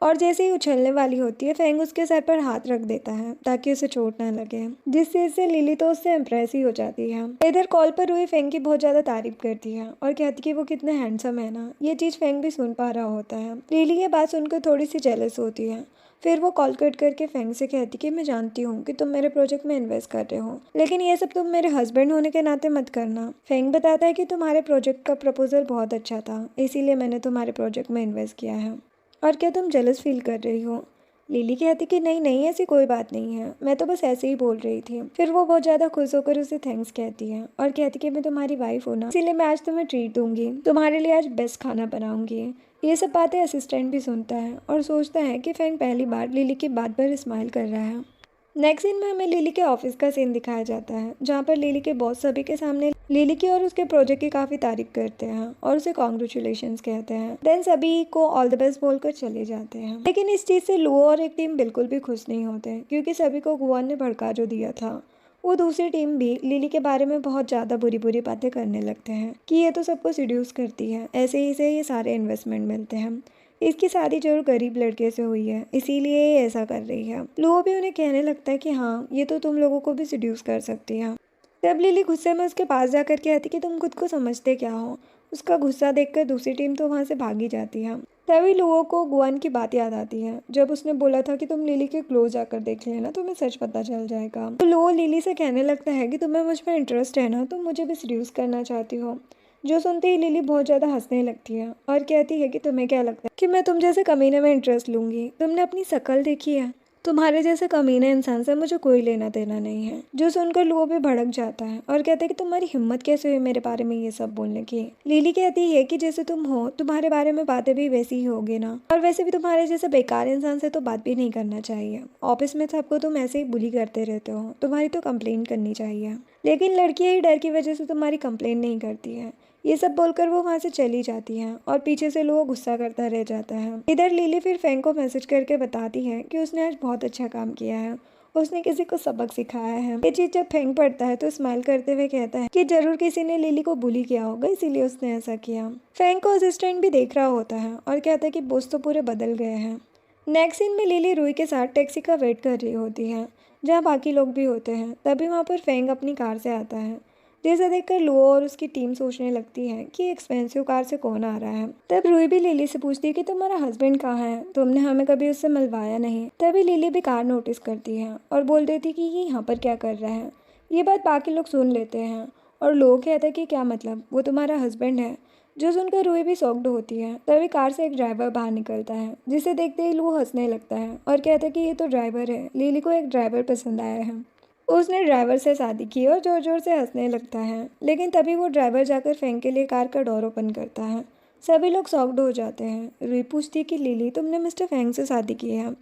और जैसे ही उछलने वाली होती है फेंग उसके सर पर हाथ रख देता है ताकि उसे चोट ना लगे, जिससे इससे लिली तो उससे इम्प्रेस ही हो जाती है। इधर कॉल पर हुई फेंग की बहुत ज़्यादा तारीफ करती है और कहती कि वो कितने हैंडसम है ना। ये चीज़ फेंग भी सुन पा रहा होता है। लिली ये बात सुनकर थोड़ी सी जेलस होती है। फिर वो कॉल कट करके फेंग से कहती कि मैं जानती हूँ कि तुम मेरे प्रोजेक्ट में इन्वेस्ट कर रहे हो, लेकिन ये सब तुम मेरे हस्बैंड होने के नाते मत करना। फेंग बताता है कि तुम्हारे प्रोजेक्ट का प्रपोजल बहुत अच्छा था, इसीलिए मैंने तुम्हारे प्रोजेक्ट में इन्वेस्ट किया है। और क्या तुम जेलस फील कर रही हो? लिली कहती कि नहीं नहीं, ऐसी कोई बात नहीं है, मैं तो बस ऐसे ही बोल रही थी। फिर वो बहुत ज़्यादा खुश होकर उसे थैंक्स कहती है और कहती कि मैं तुम्हारी वाइफ हूँ ना, इसीलिए मैं आज तुम्हें ट्रीट दूंगी, तुम्हारे लिए आज बेस्ट खाना बनाऊंगी। ये सब बातें असिस्टेंट भी सुनता है और सोचता है कि फेंग पहली बार लिली की बात पर स्माइल कर रहा है। नेक्स्ट सीन में हमें लिली के ऑफिस का सीन दिखाया जाता है, जहाँ पर लिली के बॉस सभी के सामने लिली की और उसके प्रोजेक्ट की काफ़ी तारीफ करते हैं और उसे कॉन्ग्रेचुलेशंस कहते हैं। देन सभी को ऑल द बेस्ट बोलकर चले जाते हैं। लेकिन इस चीज़ से लुओ और एक टीम बिल्कुल भी खुश नहीं होते, क्योंकि सभी को गुआन ने भड़का जो दिया था। वो दूसरी टीम भी लिली के बारे में बहुत ज़्यादा बुरी बुरी बातें करने लगते हैं कि ये तो सबको सिड्यूस करती है, ऐसे ही से ये सारे इन्वेस्टमेंट मिलते हैं, इसकी शादी जरूर गरीब लड़के से हुई है, इसीलिए ये ऐसा कर रही है। लुओ भी उन्हें कहने लगता है कि हाँ ये तो तुम लोगों को भी सिड्यूस कर सकती है। तब लिली गुस्से में उसके पास जाकर कहती कि तुम खुद को समझते क्या हो। उसका गुस्सा देखकर दूसरी टीम तो वहाँ से भागी जाती है। तभी लुओ को गुआन की बात याद आती है, जब उसने बोला था कि तुम लिली के क्लोज जाकर देख लेना, तुम्हें सच पता चल जाएगा। तो लुओ लिली से कहने लगता है कि तुम्हें मुझ पर इंटरेस्ट है ना, तुम मुझे भी सिड्यूस करना चाहती हो। जो सुनते ही लिली बहुत ज़्यादा हंसने लगती है और कहती है कि तुम्हें क्या लगता है कि मैं तुम जैसे कमीने में इंटरेस्ट लूँगी? तुमने अपनी शक्ल देखी है? तुम्हारे जैसे कमीने इंसान से मुझे कोई लेना देना नहीं है। जो सुनकर लुओ भी भड़क जाता है और कहता है कि तुम्हारी हिम्मत कैसे हुई मेरे बारे में ये सब बोलने की। लिली कहती है कि जैसे तुम हो, तुम्हारे बारे में बातें भी वैसी ही होगी ना, और वैसे भी तुम्हारे जैसे बेकार इंसान से तो बात भी नहीं करना चाहिए। ऑफिस में सबको तुम ऐसे ही बुली करते रहते हो, तुम्हारी तो कंप्लेन करनी चाहिए। लेकिन लड़कियां ही डर की वजह से तुम्हारी कंप्लेन नहीं करती है। ये सब बोलकर वो वहाँ से चली जाती है और पीछे से लोग गुस्सा करता रह जाता है। इधर लिली फिर फेंग को मैसेज करके बताती है कि उसने आज बहुत अच्छा काम किया है, उसने किसी को सबक सिखाया है। ये चीज जब फेंग पढ़ता है तो स्माइल करते हुए कहता है कि जरूर किसी ने लिली को बुली किया होगा, इसीलिए उसने ऐसा किया। फेंग को असिस्टेंट भी देख रहा होता है और कहता है कि बॉस तो पूरे बदल गए हैं। नेक्स्ट सीन में लिली रुई के साथ टैक्सी का वेट कर रही होती है, जहाँ बाकी लोग भी होते हैं। तभी वहाँ पर फेंग अपनी कार से आता है, जिसे देखकर लुओ और उसकी टीम सोचने लगती है कि एक्सपेंसिव कार से कौन आ रहा है। तब रुई भी लिली से पूछती है कि तुम्हारा हस्बैंड कहाँ है, तुमने हमें कभी उससे मिलवाया नहीं। तभी लिली भी कार नोटिस करती है और बोल देती कि ये यहाँ पर क्या कर रहा है। ये बात बाकी लोग सुन लेते हैं और लोग कहते हैं कि क्या मतलब, वो तुम्हारा हस्बैंड है। जो सुनकर रूही भी शॉक्ड होती है। तभी कार से एक ड्राइवर बाहर निकलता है, जिसे देखते ही वो हंसने लगता है और कहता है कि ये तो ड्राइवर है, लिली को एक ड्राइवर पसंद आया है। उसने ड्राइवर से शादी की और जोर जोर से हंसने लगता है। लेकिन तभी वो ड्राइवर जाकर फेंग के लिए कार का डोर ओपन करता है। सभी लोग शॉक्ड हो जाते हैं। रूही पूछती है कि लिली, तुमने मिस्टर फेंग से शादी की है।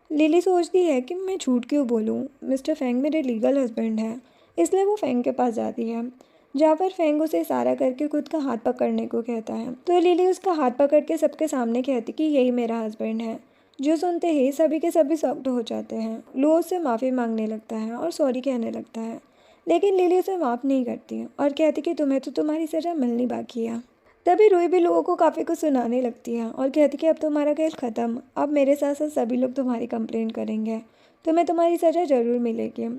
लिली सोचती है कि मैं झूठ क्यों बोलूँ, मिस्टर फेंग मेरे लीगल हस्बैंड है। इसलिए वो फेंग के पास जाती है, जहाँ पर फेंग उसे इशारा करके खुद का हाथ पकड़ने को कहता है। तो लिली उसका हाथ पकड़ के सबके सामने कहती कि यही मेरा हस्बैंड है। जो सुनते ही सभी के सभी शॉक्ड हो जाते हैं। लुओ उससे माफ़ी मांगने लगता है और सॉरी कहने लगता है, लेकिन लिली उसे माफ़ नहीं करती और कहती कि तुम्हें तो तुम्हारी सज़ा मिलनी बाकी है। तभी रूही भी लोगों को काफ़ी कुछ सुनाने लगती है और कहती कि अब तुम्हारा खेल ख़त्म, अब मेरे साथ साथ सभी लोग तुम्हारी कंप्लेंट करेंगे, तुम्हें तुम्हारी सज़ा ज़रूर मिलेगी।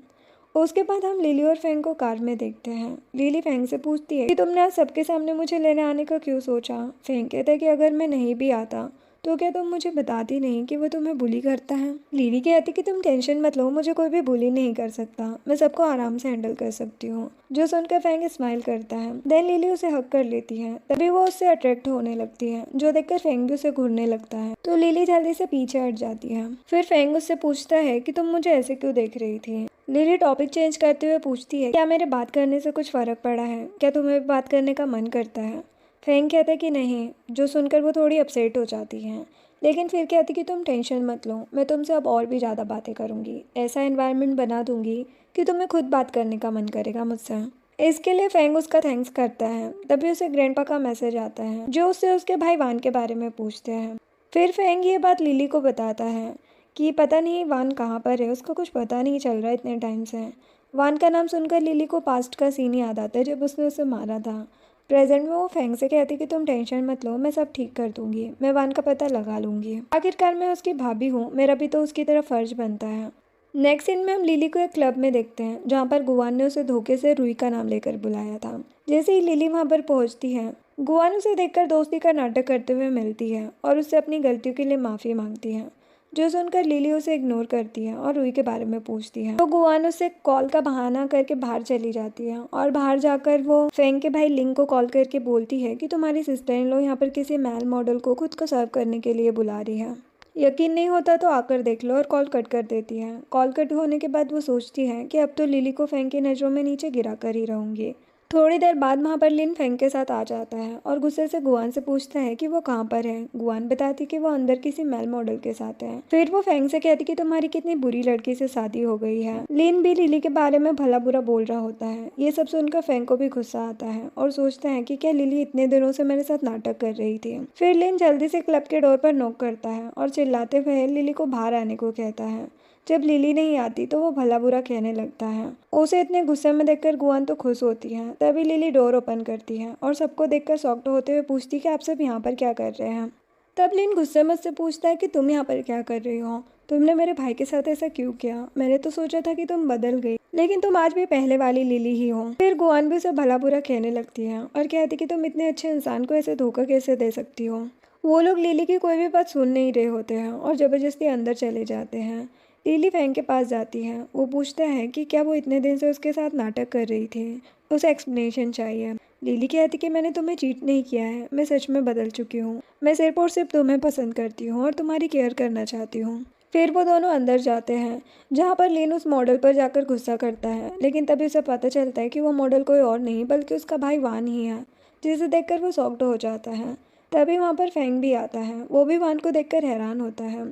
उसके बाद हम लिली और फेंग को कार में देखते हैं। लिली फेंग से पूछती है कि तुमने आज सबके सामने मुझे लेने आने का क्यों सोचा। फेंग कहता है कि अगर मैं नहीं भी आता तो क्या तुम मुझे बताती नहीं कि वो तुम्हें बुली करता है। लिली कहती कि तुम टेंशन मत लो, मुझे कोई भी बुली नहीं कर सकता, मैं सबको आराम से हैंडल कर सकती हूँ। जो सुनकर फेंग स्माइल करता है। देन लिली उसे हक कर लेती है। तभी वो उससे अट्रैक्ट होने लगती है, जो देखकर फेंग भी उसे घूरने लगता है। तो लिली जल्दी से पीछे हट जाती है। फिर फेंग उससे पूछता है कि तुम मुझे ऐसे क्यों देख रही थी। लिली टॉपिक चेंज करते हुए पूछती है, क्या मेरे बात करने से कुछ फ़र्क पड़ा है, क्या तुम्हें बात करने का मन करता है। फेंग कहता है कि नहीं। जो सुनकर वो थोड़ी अपसेट हो जाती हैं, लेकिन फिर कहती कि तुम टेंशन मत लो, मैं तुमसे अब और भी ज़्यादा बातें करूँगी, ऐसा एनवायरनमेंट बना दूँगी कि तुम्हें खुद बात करने का मन करेगा मुझसे। इसके लिए फेंग उसका थैंक्स करता है। तभी उसे ग्रैंडपा का मैसेज आता है, जो उससे उसके भाई वान के बारे में पूछते हैं। फिर फेंग ये बात लिली को बताता है कि पता नहीं वान कहाँ पर है, उसका कुछ पता नहीं चल रहा इतने टाइम से। वान का नाम सुनकर लिली को पास्ट का सीन याद आता है, जब उसने उसे मारा था। प्रेजेंट में वो फेंग से कहती कि तुम टेंशन मत लो, मैं सब ठीक कर दूंगी, मैं वान का पता लगा लूंगी। आखिरकार मैं उसकी भाभी हूँ, मेरा भी तो उसकी तरफ फर्ज बनता है। नेक्स्ट सीन में हम लिली को एक क्लब में देखते हैं, जहाँ पर गुआन ने उसे धोखे से रूही का नाम लेकर बुलाया था। जैसे ही लिली वहाँ पर पहुँचती है, गुआन उसे देखकर दोस्ती का नाटक करते हुए मिलती है और उससे अपनी गलतियों के लिए माफ़ी मांगती है। जो सुनकर लिली उसे इग्नोर करती है और रूही के बारे में पूछती है। तो गुआन उसे कॉल का बहाना करके बाहर चली जाती है और बाहर जाकर वो फेंग के भाई लिंग को कॉल करके बोलती है कि तुम्हारी सिस्टर इन लॉ यहाँ पर किसी मेल मॉडल को खुद को सर्व करने के लिए बुला रही है, यकीन नहीं होता तो आकर देख लो, और कॉल कट कर देती है। कॉल कट होने के बाद वो सोचती है कि अब तो लिली को फेंग की नज़रों में नीचे गिरा कर ही रहूंगी। थोड़ी देर बाद वहाँ पर लिन फेंग के साथ आ जाता है और गुस्से से गुआन से पूछता है कि वो कहाँ पर है। गुआन बताती कि वो अंदर किसी मेल मॉडल के साथ है। फिर वो फेंग से कहती कि तुम्हारी कितनी बुरी लड़की से शादी हो गई है। लिन भी लिली के बारे में भला बुरा बोल रहा होता है। ये सब सुनकर फेंग को भी गुस्सा आता है और सोचता है कि क्या लिली इतने दिनों से मेरे साथ नाटक कर रही थी। फिर लिन जल्दी से क्लब के डोर पर नॉक करता है और चिल्लाते हुए लिली को बाहर आने को कहता है। जब लिली नहीं आती तो वो भला बुरा कहने लगता है। उसे इतने गुस्से में देखकर गुआन तो खुश होती है। तभी लिली डोर ओपन करती है और सबको देखकर शॉक्ड होते हुए पूछती कि आप सब यहाँ पर क्या कर रहे हैं। तब लिन गुस्से में से पूछता है कि तुम यहाँ पर क्या कर रही हो, तुमने मेरे भाई के साथ ऐसा क्यों किया। मैंने तो सोचा था कि तुम बदल गई, लेकिन तुम आज भी पहले वाली लिली ही हो। फिर गुआन भी उसे भला बुरा कहने लगती है और कहती कि तुम इतने अच्छे इंसान को ऐसे धोखा कैसे दे सकती हो। वो लोग लिली की कोई भी बात सुन नहीं रहे होते हैं और ज़बरदस्ती अंदर चले जाते हैं। लिली फेंग के पास जाती है। वो पूछता है कि क्या वो इतने दिन से उसके साथ नाटक कर रही थी, उसे एक्सप्लेनेशन चाहिए। लिली कहती कि मैंने तुम्हें चीट नहीं किया है, मैं सच में बदल चुकी हूँ, मैं सिर्फ और सिर्फ तुम्हें पसंद करती हूँ और तुम्हारी केयर करना चाहती हूँ। फिर वो दोनों अंदर जाते हैं, जहाँ पर लिन उस मॉडल पर जाकर गुस्सा करता है, लेकिन तभी उसे पता चलता है कि वो मॉडल कोई और नहीं बल्कि उसका भाई वान ही है, जिसे देखकर वो शॉक्ड हो जाता है। तभी वहाँ पर फेंग भी आता है। वो भी वान को देखकर हैरान होता है,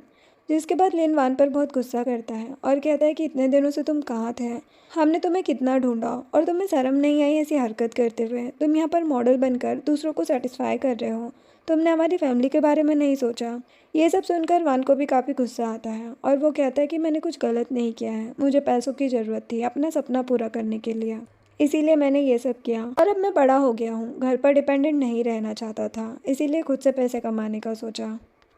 जिसके बाद लिन वान पर बहुत गुस्सा करता है और कहता है कि इतने दिनों से तुम कहाँ थे, हमने तुम्हें कितना ढूंढा और तुम्हें शर्म नहीं आई ऐसी हरकत करते हुए। तुम यहाँ पर मॉडल बनकर दूसरों को सेटिस्फाई कर रहे हो, तुमने हमारी फैमिली के बारे में नहीं सोचा। ये सब सुनकर वान को भी काफ़ी गुस्सा आता है और वो कहता है कि मैंने कुछ गलत नहीं किया है, मुझे पैसों की ज़रूरत थी अपना सपना पूरा करने के लिए, इसीलिए मैंने ये सब किया और अब मैं बड़ा हो गया हूँ, घर पर डिपेंडेंट नहीं रहना चाहता था, इसीलिए खुद से पैसे कमाने का सोचा।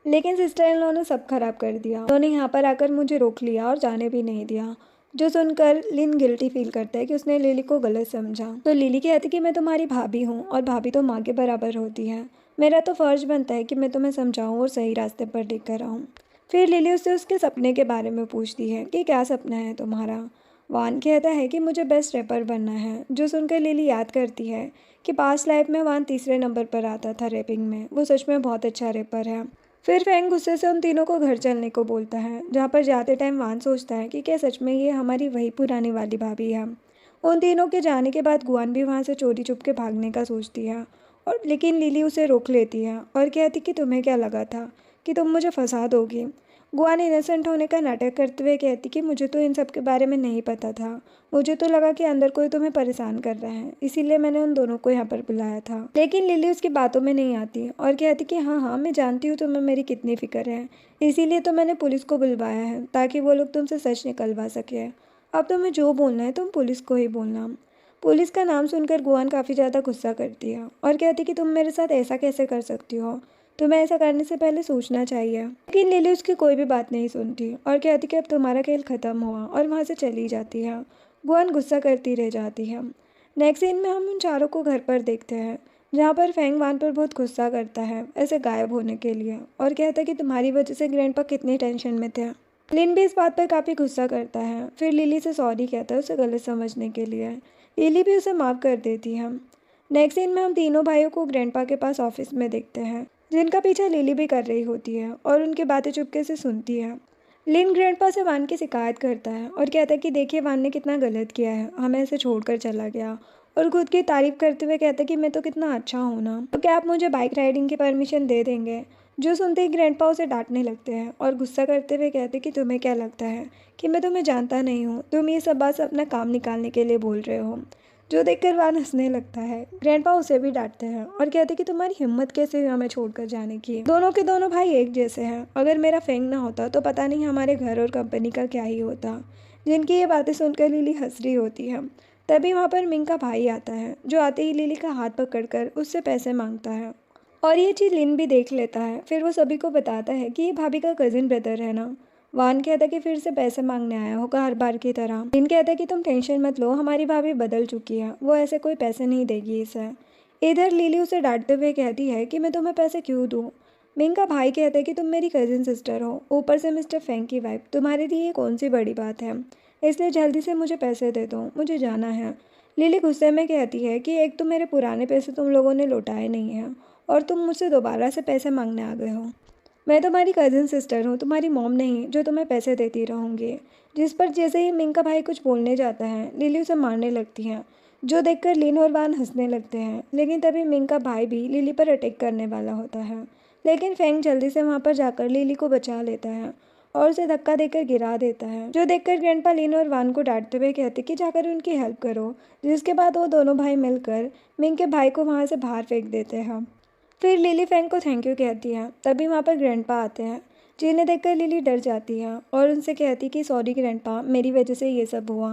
लेकिन सिस्टर इन लॉ ने सब खराब कर दिया। उन्होंने यहाँ पर आकर मुझे रोक लिया और जाने भी नहीं दिया। जो सुनकर लिन गिल्टी फील करता है कि उसने लिली को गलत समझा। तो लिली कहती कि मैं तुम्हारी भाभी हूँ और भाभी तो माँ के बराबर होती है। मेरा तो फ़र्ज़ बनता है कि मैं तुम्हें समझाऊँ और सही रास्ते पर लेकर आऊँ। फिर लिली उससे उसके सपने के बारे में पूछती है कि क्या सपना है तुम्हारा। वान कहता है कि मुझे बेस्ट रैपर बनना है। जो सुनकर लिली याद करती है कि पास्ट लाइफ में वान तीसरे नंबर पर आता था रैपिंग में। वो सच में बहुत अच्छा रैपर है। फिर फैंग गुस्से से उन तीनों को घर चलने को बोलता है, जहाँ पर जाते टाइम वान सोचता है कि क्या सच में ये हमारी वही पुरानी वाली भाभी है। उन तीनों के जाने के बाद गुआन भी वहाँ से चोरी छुप के भागने का सोचती है, और लेकिन लिली उसे रोक लेती है और कहती कि तुम्हें क्या लगा था कि तुम मुझे फंसा दोगी। गुआन इनोसेंट होने का नाटक करते हुए कहती कि मुझे तो इन सब के बारे में नहीं पता था। मुझे तो लगा कि अंदर कोई तुम्हें परेशान कर रहा है, इसीलिए मैंने उन दोनों को यहाँ पर बुलाया था। लेकिन लिली उसकी बातों में नहीं आती और कहती कि हाँ हाँ, मैं जानती हूँ तुम्हें मेरी कितनी फिक्र है, इसीलिए तो मैंने पुलिस को बुलवाया है ताकि वो लोग तुमसे सच निकलवा सके। अब तुम्हें जो बोलना है तुम पुलिस को ही बोलना। पुलिस का नाम सुनकर गुआन काफ़ी ज़्यादा गुस्सा करती है और कहती कि तुम मेरे साथ ऐसा कैसे कर सकती हो, तुम्हें ऐसा करने से पहले सोचना चाहिए। लेकिन लिली उसकी कोई भी बात नहीं सुनती और कहती कि अब तुम्हारा खेल ख़त्म हुआ, और वहाँ से चली जाती है। गुआन गुस्सा करती रह जाती है। नेक्स्ट सीन में हम उन चारों को घर पर देखते हैं, जहाँ पर फैंग वान पर बहुत गुस्सा करता है ऐसे गायब होने के लिए, और कहता है कि तुम्हारी वजह से ग्रैंडपा कितनी टेंशन में थे। लिन भी इस बात पर काफ़ी गुस्सा करता है। फिर लिली से सॉरी कहता है उसे गलत समझने के लिए। लिली भी उसे माफ़ कर देती है। नेक्स्ट सीन में हम तीनों भाइयों को ग्रैंडपा के पास ऑफिस में देखते हैं, जिनका पीछा लिली भी कर रही होती है और उनकी बातें चुपके से सुनती है। लिन ग्रैंडपा से वान की शिकायत करता है और कहता है कि देखिए वान ने कितना गलत किया है, हमें ऐसे छोड़कर चला गया, और खुद की तारीफ करते हुए कहता है कि मैं तो कितना अच्छा हूँ ना, तो क्या आप मुझे बाइक राइडिंग की परमिशन दे देंगे। जो सुनते ही ग्रैंडपा उसे डांटने लगते हैं और गुस्सा करते हुए कहते हैं कि तुम्हें क्या लगता है कि मैं तुम्हें जानता नहीं हूँ, तुम ये सब बात अपना काम निकालने के लिए बोल रहे हो। जो देखकर वान हंसने लगता है। ग्रैंडपा उसे भी डांटते हैं और कहते कि तुम्हारी हिम्मत कैसे हुई हमें छोड़कर जाने की। दोनों के दोनों भाई एक जैसे हैं। अगर मेरा फेंग ना होता तो पता नहीं हमारे घर और कंपनी का क्या ही होता। जिनकी ये बातें सुनकर लिली हंस रही होती है। तभी वहाँ पर मिंग का भाई आता है, जो आते ही लिली का हाथ पकड़कर उससे पैसे मांगता है, और ये चीज़ लिन भी देख लेता है। फिर वो सभी को बताता है कि ये भाभी का कजिन ब्रदर है ना। वान कहता है कि फिर से पैसे मांगने आया होगा हर बार की तरह। लिन कहता है कि तुम टेंशन मत लो, हमारी भाभी बदल चुकी है, वो ऐसे कोई पैसे नहीं देगी इसे। इधर लिली उसे डांटते हुए कहती है कि मैं तुम्हें पैसे क्यों दूँ। मिंग का भाई कहता है कि तुम मेरी कजिन सिस्टर हो, ऊपर से मिस्टर फेंग की वाइफ, तुम्हारे लिए ये कौन सी बड़ी बात है, इसलिए जल्दी से मुझे पैसे दे दो, मुझे जाना है। लिली गुस्से में कहती है कि एक तो मेरे पुराने पैसे तुम लोगों ने लौटाए नहीं हैं, और तुम मुझसे दोबारा से पैसे मांगने आ गए हो। मैं तुम्हारी कज़िन सिस्टर हूँ, तुम्हारी मॉम नहीं जो तुम्हें पैसे देती रहूँगी। जिस पर जैसे ही मिंग का भाई कुछ बोलने जाता है, लिली उसे मारने लगती है, जो देखकर लिन और वान हंसने लगते हैं। लेकिन तभी मिंग का भाई भी लिली पर अटैक करने वाला होता है, लेकिन फेंग जल्दी से वहाँ पर जाकर लिली को बचा लेता है और उसे धक्का देकर गिरा देता है, जो देखकर ग्रैंडपा लिन और वान को डांटते हुए कहते कि जाकर उनकी हेल्प करो। जिसके बाद वो दोनों भाई मिलकर मिंग के भाई को वहाँ से बाहर फेंक देते हैं। फिर लिली फेंग को थैंक यू कहती है। तभी वहाँ पर ग्रैंडपा आते हैं, जिन्हें देखकर लिली डर जाती है और उनसे कहती कि सॉरी ग्रैंडपा, मेरी वजह से ये सब हुआ।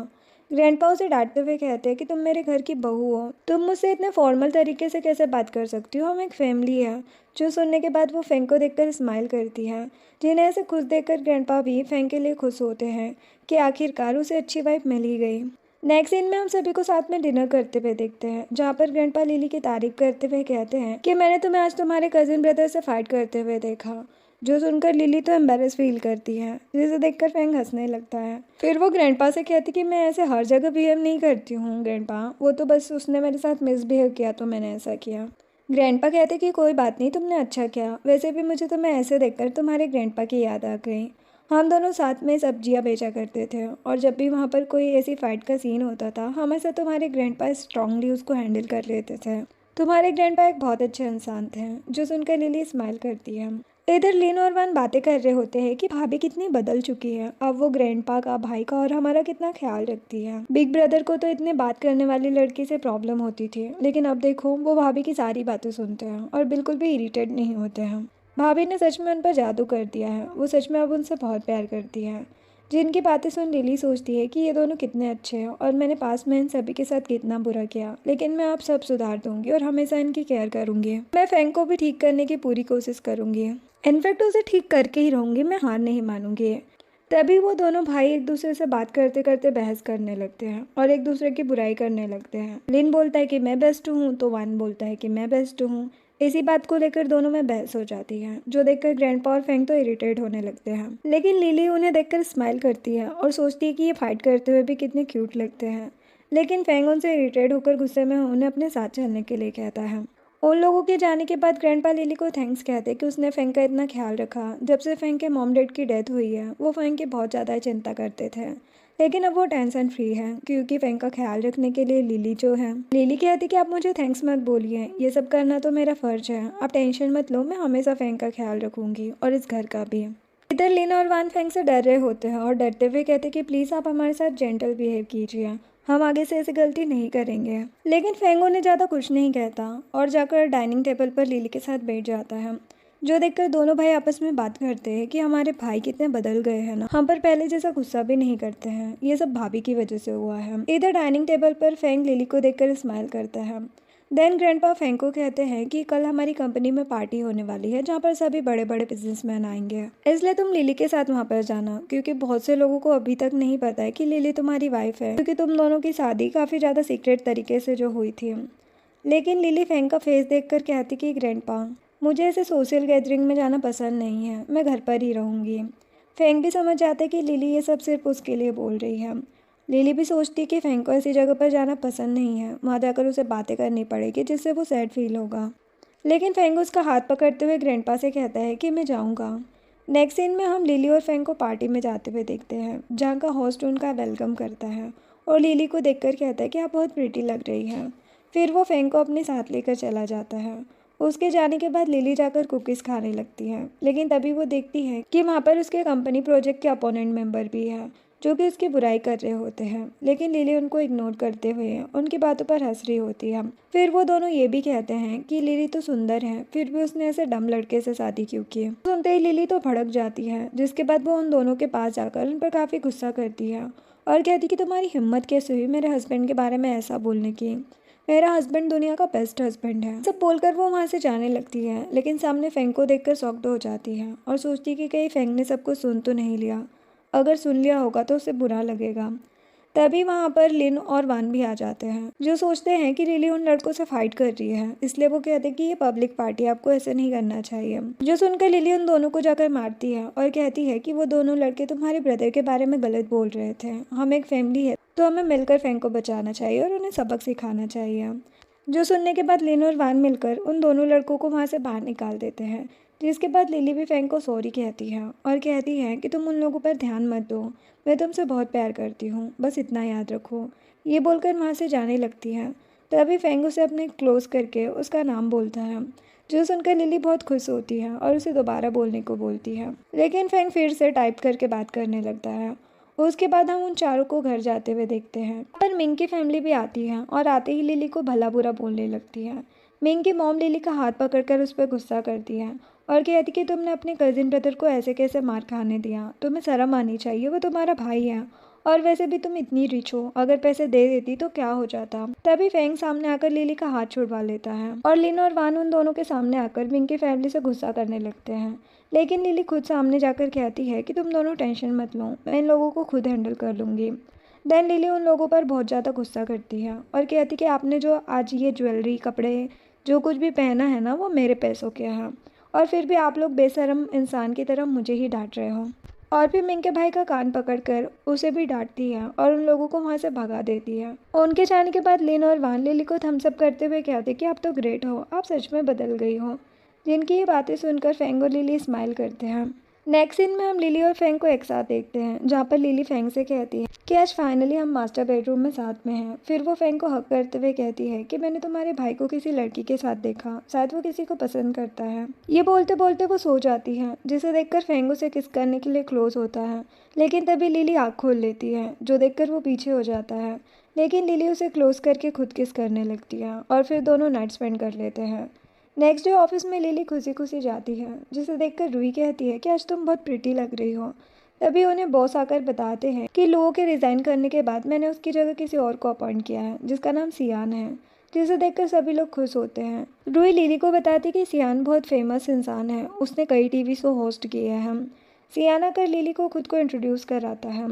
ग्रैंडपा उसे डांटते हुए कहते हैं कि तुम मेरे घर की बहू हो, तुम मुझसे इतने फॉर्मल तरीके से कैसे बात कर सकती हो, हम एक फैमिली है। जो सुनने के बाद वो फेंग को देखकर स्माइल करती है, जिन्हें ऐसे खुश देखकर ग्रैंडपा भी फेंग के लिए खुश होते हैं कि आखिरकार उसे अच्छी वाइफ मिल ही गई। नेक्स्ट सीन में हम सभी को साथ में डिनर करते हुए देखते हैं, जहाँ पर ग्रैंडपा लिली की तारीफ करते हुए कहते हैं कि मैंने तुम्हें आज तुम्हारे कजिन ब्रदर से फाइट करते हुए देखा। जो सुनकर लिली तो एम्बेरस फील करती है, जिसे देखकर फेंग हंसने लगता है। फिर वो ग्रैंडपा से कहती कि मैं ऐसे हर जगह बिहेव नहीं करती हूँ ग्रैंडपा, वो तो बस उसने मेरे साथ मिसबिहेव किया तो मैंने ऐसा किया। ग्रैंडपा कहते कि कोई बात नहीं, तुमने अच्छा किया। वैसे भी मुझे तुम्हें ऐसे देखकर तुम्हारे ग्रैंडपा की याद आ गई। हम दोनों साथ में सब्जियां बेचा करते थे, और जब भी वहाँ पर कोई ऐसी फाइट का सीन होता था, हमेशा तुम्हारे ग्रैंडपा स्ट्रांगली उसको हैंडल कर लेते थे। तुम्हारे ग्रैंडपा एक बहुत अच्छे इंसान थे। जो सुनकर लिली स्माइल करती है। इधर लिन और वान बातें कर रहे होते हैं कि भाभी कितनी बदल चुकी है, अब वो ग्रैंडपा का, भाई का और हमारा कितना ख्याल रखती है। बिग ब्रदर को तो इतने बात करने वाली लड़की से प्रॉब्लम होती थी, लेकिन अब देखो वो भाभी की सारी बातें सुनते हैं और बिल्कुल भी इरिटेट नहीं होते हैं। भाभी ने सच में उन पर जादू कर दिया है, वो सच में अब उनसे बहुत प्यार करती है। जिनकी बातें सुन लिली सोचती है कि ये दोनों कितने अच्छे हैं, और मैंने पास में इन सभी के साथ कितना बुरा किया, लेकिन मैं आप सब सुधार दूंगी और हमेशा इनकी केयर करूंगी। मैं फेंग को भी ठीक करने की पूरी कोशिश करूंगी। इनफैक्ट उसे ठीक करके ही रहूँगी, मैं हार नहीं मानूंगी। तभी वो दोनों भाई एक दूसरे से बात करते करते बहस करने लगते हैं और एक दूसरे की बुराई करने लगते हैं। लिन बोलता है कि मैं बेस्ट हूँ तो वान बोलता है कि मैं बेस्ट हूँ। इसी बात को लेकर दोनों में बहस हो जाती है, जो देखकर ग्रैंडपा और फेंग तो इरिटेट होने लगते हैं। लेकिन लिली उन्हें देखकर स्माइल करती है और सोचती है कि ये फाइट करते हुए भी कितने क्यूट लगते हैं। लेकिन फेंग उनसे इरिटेट होकर गुस्से में उन्हें अपने साथ चलने के लिए कहता है। उन लोगों के जाने के बाद ग्रैंडपा लिली को थैंक्स कहते हैं कि उसने फेंग का इतना ख्याल रखा। जब से फेंग के मॉम डैड की डेथ हुई है वो फेंग की बहुत ज़्यादा चिंता करते थे, लेकिन अब वो टेंशन फ्री है क्योंकि फेंग का ख्याल रखने के लिए लिली जो है। लिली कहती कि आप मुझे थैंक्स मत बोलिए, ये सब करना तो मेरा फ़र्ज है, आप टेंशन मत लो, मैं हमेशा फेंग का ख्याल रखूँगी और इस घर का भी। इधर लिन और वान फेंग से डर रहे होते हैं और डरते हुए कहते कि प्लीज़ आप हमारे साथ जेंटल बिहेव कीजिए, हम आगे से ऐसी गलती नहीं करेंगे। लेकिन फेंग उन्हें ज़्यादा कुछ नहीं कहता और जाकर डाइनिंग टेबल पर लिली के साथ बैठ जाता है, जो देखकर दोनों भाई आपस में बात करते हैं कि हमारे भाई कितने बदल गए हैं ना, हम पर पहले जैसा गुस्सा भी नहीं करते हैं, ये सब भाभी की वजह से हुआ है। इधर डाइनिंग टेबल पर फेंग लिली को देखकर स्माइल करता है। देन ग्रैंडपा फेंग को कहते हैं कि कल हमारी कंपनी में पार्टी होने वाली है जहाँ पर सभी बड़े बड़े बिजनेसमैन आएंगे, इसलिए तुम लिली के साथ वहाँ पर जाना, क्योंकि बहुत से लोगों को अभी तक नहीं पता है कि लिली तुम्हारी वाइफ है, क्योंकि तुम दोनों की शादी काफ़ी ज़्यादा सीक्रेट तरीके से जो हुई थी। लेकिन लिली फेंग का फेस देखकर कहती कि ग्रैंडपा मुझे ऐसे सोशल गैदरिंग में जाना पसंद नहीं है, मैं घर पर ही रहूँगी। फेंग भी समझ जाता है कि लिली ये सब सिर्फ उसके लिए बोल रही है। लिली भी सोचती है कि फेंग को ऐसी जगह पर जाना पसंद नहीं है, वहाँ जाकर उसे बातें करनी पड़ेगी जिससे वो सैड फील होगा। लेकिन फेंग उसका हाथ पकड़ते हुए ग्रैंडपा से कहता है कि मैं जाऊँगा। नेक्स्ट सीन में हम लिली और फेंग को पार्टी में जाते हुए देखते हैं, जहाँ का होस्ट उनका वेलकम करता है और लिली को देखकर कहता है कि आप बहुत प्रीटी लग रही हैं। फिर वो फेंग को अपने साथ लेकर चला जाता है। उसके जाने के बाद लिली जाकर कुकीज़ खाने लगती है, लेकिन तभी वो देखती है कि वहाँ पर उसके कंपनी प्रोजेक्ट के अपोनेंट मेंबर भी है, जो कि उसकी बुराई कर रहे होते हैं। लेकिन लिली उनको इग्नोर करते हुए उनकी बातों पर हंस रही होती है। फिर वो दोनों ये भी कहते हैं कि लिली तो सुंदर है, फिर भी उसने ऐसे डम लड़के से शादी क्यों की। सुनते ही लिली तो भड़क जाती है, जिसके बाद वो उन दोनों के पास जाकर उन पर काफ़ी गुस्सा करती है और कहती कि तुम्हारी हिम्मत कैसे हुई मेरे हस्बैंड के बारे में ऐसा बोलने की, मेरा हस्बैंड दुनिया का बेस्ट हस्बैंड है। सब बोलकर वो वहाँ से जाने लगती है, लेकिन सामने फेंग को देखकर शॉक्ड हो जाती है और सोचती कि कहीं फेंग ने सब कुछ सुन तो नहीं लिया, अगर सुन लिया होगा तो उसे बुरा लगेगा। तभी वहाँ पर लिन और वान भी आ जाते हैं, जो सोचते हैं कि लिली उन लड़कों से फाइट कर रही है, इसलिए वो कहते हैं कि ये पब्लिक पार्टी है, आपको ऐसे नहीं करना चाहिए। जो सुनकर लिली उन दोनों को जाकर मारती है और कहती है कि वो दोनों लड़के तुम्हारे ब्रदर के बारे में गलत बोल रहे थे, हम एक फैमिली है तो हमें मिलकर फेंग को बचाना चाहिए और उन्हें सबक सिखाना चाहिए। जो सुनने के बाद लिन और वान मिलकर उन दोनों लड़कों को वहाँ से बाहर निकाल देते हैं, जिसके बाद लिली भी फेंग को सॉरी कहती है और कहती है कि तुम उन लोगों पर ध्यान मत दो, मैं तुमसे बहुत प्यार करती हूँ, बस इतना याद रखो। ये बोलकर वहाँ से जाने लगती है। तभी फेंग उसे अपने क्लोज करके उसका नाम बोलता है, जो सुनकर लिली बहुत खुश होती है और उसे दोबारा बोलने को बोलती है। लेकिन फेंग फिर से टाइप करके बात करने लगता है। उसके बाद हम उन चारों को घर जाते हुए देखते हैं, पर मिंग की फैमिली भी आती है और आते ही लिली को भला बुरा बोलने लगती है। मिंग की मॉम लिली का हाथ पकड़कर उस पर गुस्सा करती है और कहती कि तुमने अपने कजिन ब्रदर को ऐसे कैसे मार खाने दिया, तुम्हें शर्म आनी चाहिए, वो तुम्हारा भाई है और वैसे भी तुम इतनी रिच हो, अगर पैसे दे देती तो क्या हो जाता। तभी फेंग सामने आकर लिली का हाथ छुड़वा लेता है और लिन और वान उन दोनों के सामने आकर मिंग की फैमिली से गुस्सा करने लगते हैं। लेकिन लिली खुद सामने जाकर कहती है कि तुम दोनों टेंशन मत लो, मैं इन लोगों को खुद हैंडल कर लूँगी। देन लिली उन लोगों पर बहुत ज़्यादा गुस्सा करती है और कहती कि आपने जो आज ये ज्वेलरी कपड़े जो कुछ भी पहना है ना वो मेरे पैसों के हैं, और फिर भी आप लोग बेशरम इंसान की तरह मुझे ही डांट रहे हो। और फिर मिंग के भाई का कान पकड़कर उसे भी डांटती है और उन लोगों को वहाँ से भगा देती है। उनके जाने के बाद लिन और वान लिली को थम्स अप करते हुए कहते कि आप तो ग्रेट हो, आप सच में बदल गई हो। जिनकी ये बातें सुनकर फेंग और लिली स्माइल करते हैं। नेक्स्ट सीन में हम लिली और फेंग को एक साथ देखते हैं, जहाँ पर लिली फेंग से कहती है कि आज फाइनली हम मास्टर बेडरूम में साथ में हैं। फिर वो फेंग को हक करते हुए कहती है कि मैंने तुम्हारे भाई को किसी लड़की के साथ देखा, शायद वो किसी को पसंद करता है। ये बोलते बोलते वो सो जाती है, जिसे देखकर फेंग उसे किस करने के लिए क्लोज होता है। लेकिन तभी लिली आँख खोल लेती है, जो देखकर वो पीछे हो जाता है। लेकिन लिली उसे क्लोज करके खुद किस करने लगती है और फिर दोनों नाइट स्पेंड कर लेते हैं। नेक्स्ट डे ऑफिस में लिली खुशी खुशी जाती है, जिसे देखकर रूही कहती है कि आज तुम बहुत प्रिटी लग रही हो। तभी उन्हें बॉस आकर बताते हैं कि लोगों के रिज़ाइन करने के बाद मैंने उसकी जगह किसी और को अपॉइंट किया है, जिसका नाम सियान है, जिसे देखकर सभी लोग खुश होते हैं। रूही लिली को बताती कि सियान बहुत फेमस इंसान है, उसने कई टीवी शो होस्ट किए हैं। सियान आकर लिली को खुद को इंट्रोड्यूस कराता है।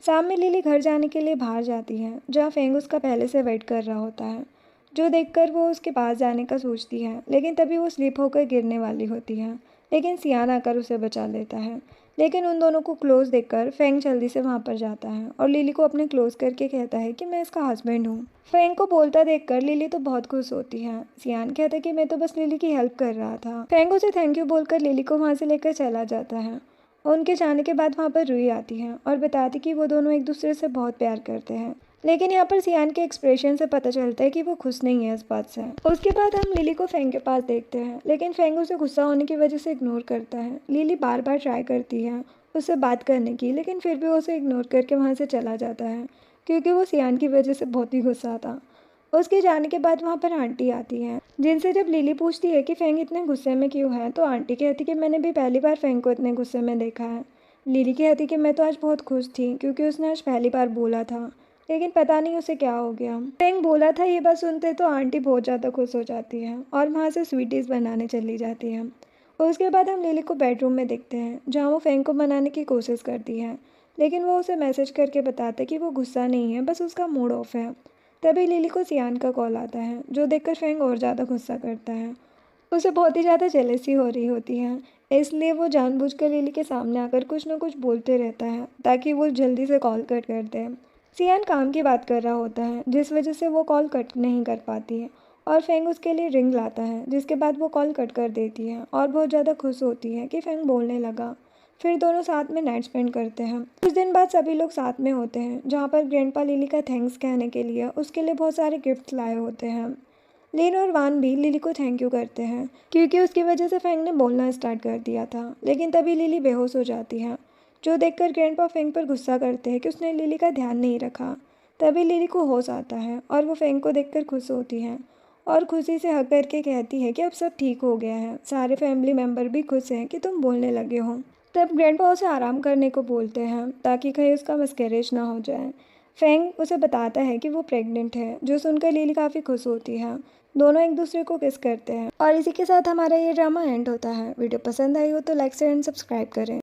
शाम में लिली घर जाने के लिए बाहर जाती है, जहाँ फेंग उसका पहले से वेट कर रहा होता है, जो देखकर वो उसके पास जाने का सोचती है, लेकिन तभी वो स्लिप होकर गिरने वाली होती है। लेकिन सियान आकर उसे बचा लेता है। लेकिन उन दोनों को क्लोज देखकर फेंग जल्दी से वहाँ पर जाता है और लिली को अपने क्लोज करके कहता है कि मैं इसका हस्बैंड हूँ। फेंग को बोलता देखकर लिली तो बहुत खुश होती है। सियान कहता है कि मैं तो बस लिली की हेल्प कर रहा था। फेंग उसे थैंक यू बोलकर लिली को वहाँ से लेकर चला जाता है। उनके जाने के बाद वहाँ पर रूही आती है और बताती कि वो दोनों एक दूसरे से बहुत प्यार करते हैं। लेकिन यहाँ पर सियान के एक्सप्रेशन से पता चलता है कि वो खुश नहीं है इस बात से। उसके बाद हम लिली को फेंग के पास देखते हैं, लेकिन फेंग उसे गुस्सा होने की वजह से इग्नोर करता है। लिली बार बार ट्राई करती है उससे बात करने की, लेकिन फिर भी वो उसे इग्नोर करके वहाँ से चला जाता है, क्योंकि वो सियान की वजह से बहुत ही गुस्सा था। उसके जाने के बाद वहाँ पर आंटी आती हैं, जिनसे जब लिली पूछती है कि फेंग इतने गुस्से में क्यों है, तो आंटी कहती कि मैंने भी पहली बार फेंग को इतने गुस्से में देखा है। लिली कहती कि मैं तो आज बहुत खुश थी, क्योंकि उसने आज पहली बार बोला था, लेकिन पता नहीं उसे क्या हो गया। फेंग बोला था ये बात सुनते तो आंटी बहुत ज़्यादा खुश हो जाती है और वहाँ से स्वीटीज़ बनाने चली जाती है। उसके बाद हम लिली को बेडरूम में देखते हैं, जहाँ वो फेंग को मनाने की कोशिश करती है, लेकिन वो उसे मैसेज करके बताता है कि वो गुस्सा नहीं है, बस उसका मूड ऑफ है। तभी लिली को सियान का कॉल आता है, जो देखकर फेंग और ज़्यादा गुस्सा करता है। उसे बहुत ही ज़्यादा जेलसी हो रही होती है, इसलिए वो जानबूझकर लिली के सामने आकर कुछ न कुछ बोलते रहता है ताकि वो जल्दी से कॉल कट कर दे। सियान काम की बात कर रहा होता है, जिस वजह से वो कॉल कट नहीं कर पाती है और फेंग उसके लिए रिंग लाता है, जिसके बाद वो कॉल कट कर देती है और बहुत ज़्यादा खुश होती है कि फेंग बोलने लगा। फिर दोनों साथ में नाइट स्पेंड करते हैं। कुछ दिन बाद सभी लोग साथ में होते हैं, जहाँ पर ग्रैंडपा लिली का थैंक्स कहने के लिए उसके लिए बहुत सारे गिफ्ट्स लाए होते हैं। लिन और वान भी लिली को थैंक यू करते हैं, क्योंकि उसकी वजह से फेंग ने बोलना स्टार्ट कर दिया था। लेकिन तभी लिली बेहोश हो जाती है, जो देखकर ग्रैंडपा फेंग पर गुस्सा करते हैं कि उसने लिली का ध्यान नहीं रखा। तभी लिली को होश आता है और वो फेंग को देखकर खुश होती है और खुशी से हक करके कहती है कि अब सब ठीक हो गया है, सारे फैमिली मेम्बर भी खुश हैं कि तुम बोलने लगे हो। तब ग्रैंडपा उसे आराम करने को बोलते हैं ताकि कहीं उसका मिसकैरेज ना हो जाए। फेंग उसे बताता है कि वो प्रेग्नेंट है, जो सुनकर लिली काफ़ी खुश होती है। दोनों एक दूसरे को किस करते हैं और इसी के साथ हमारा ये ड्रामा एंड होता है। वीडियो पसंद आई हो तो लाइक शेयर एंड सब्सक्राइब करें।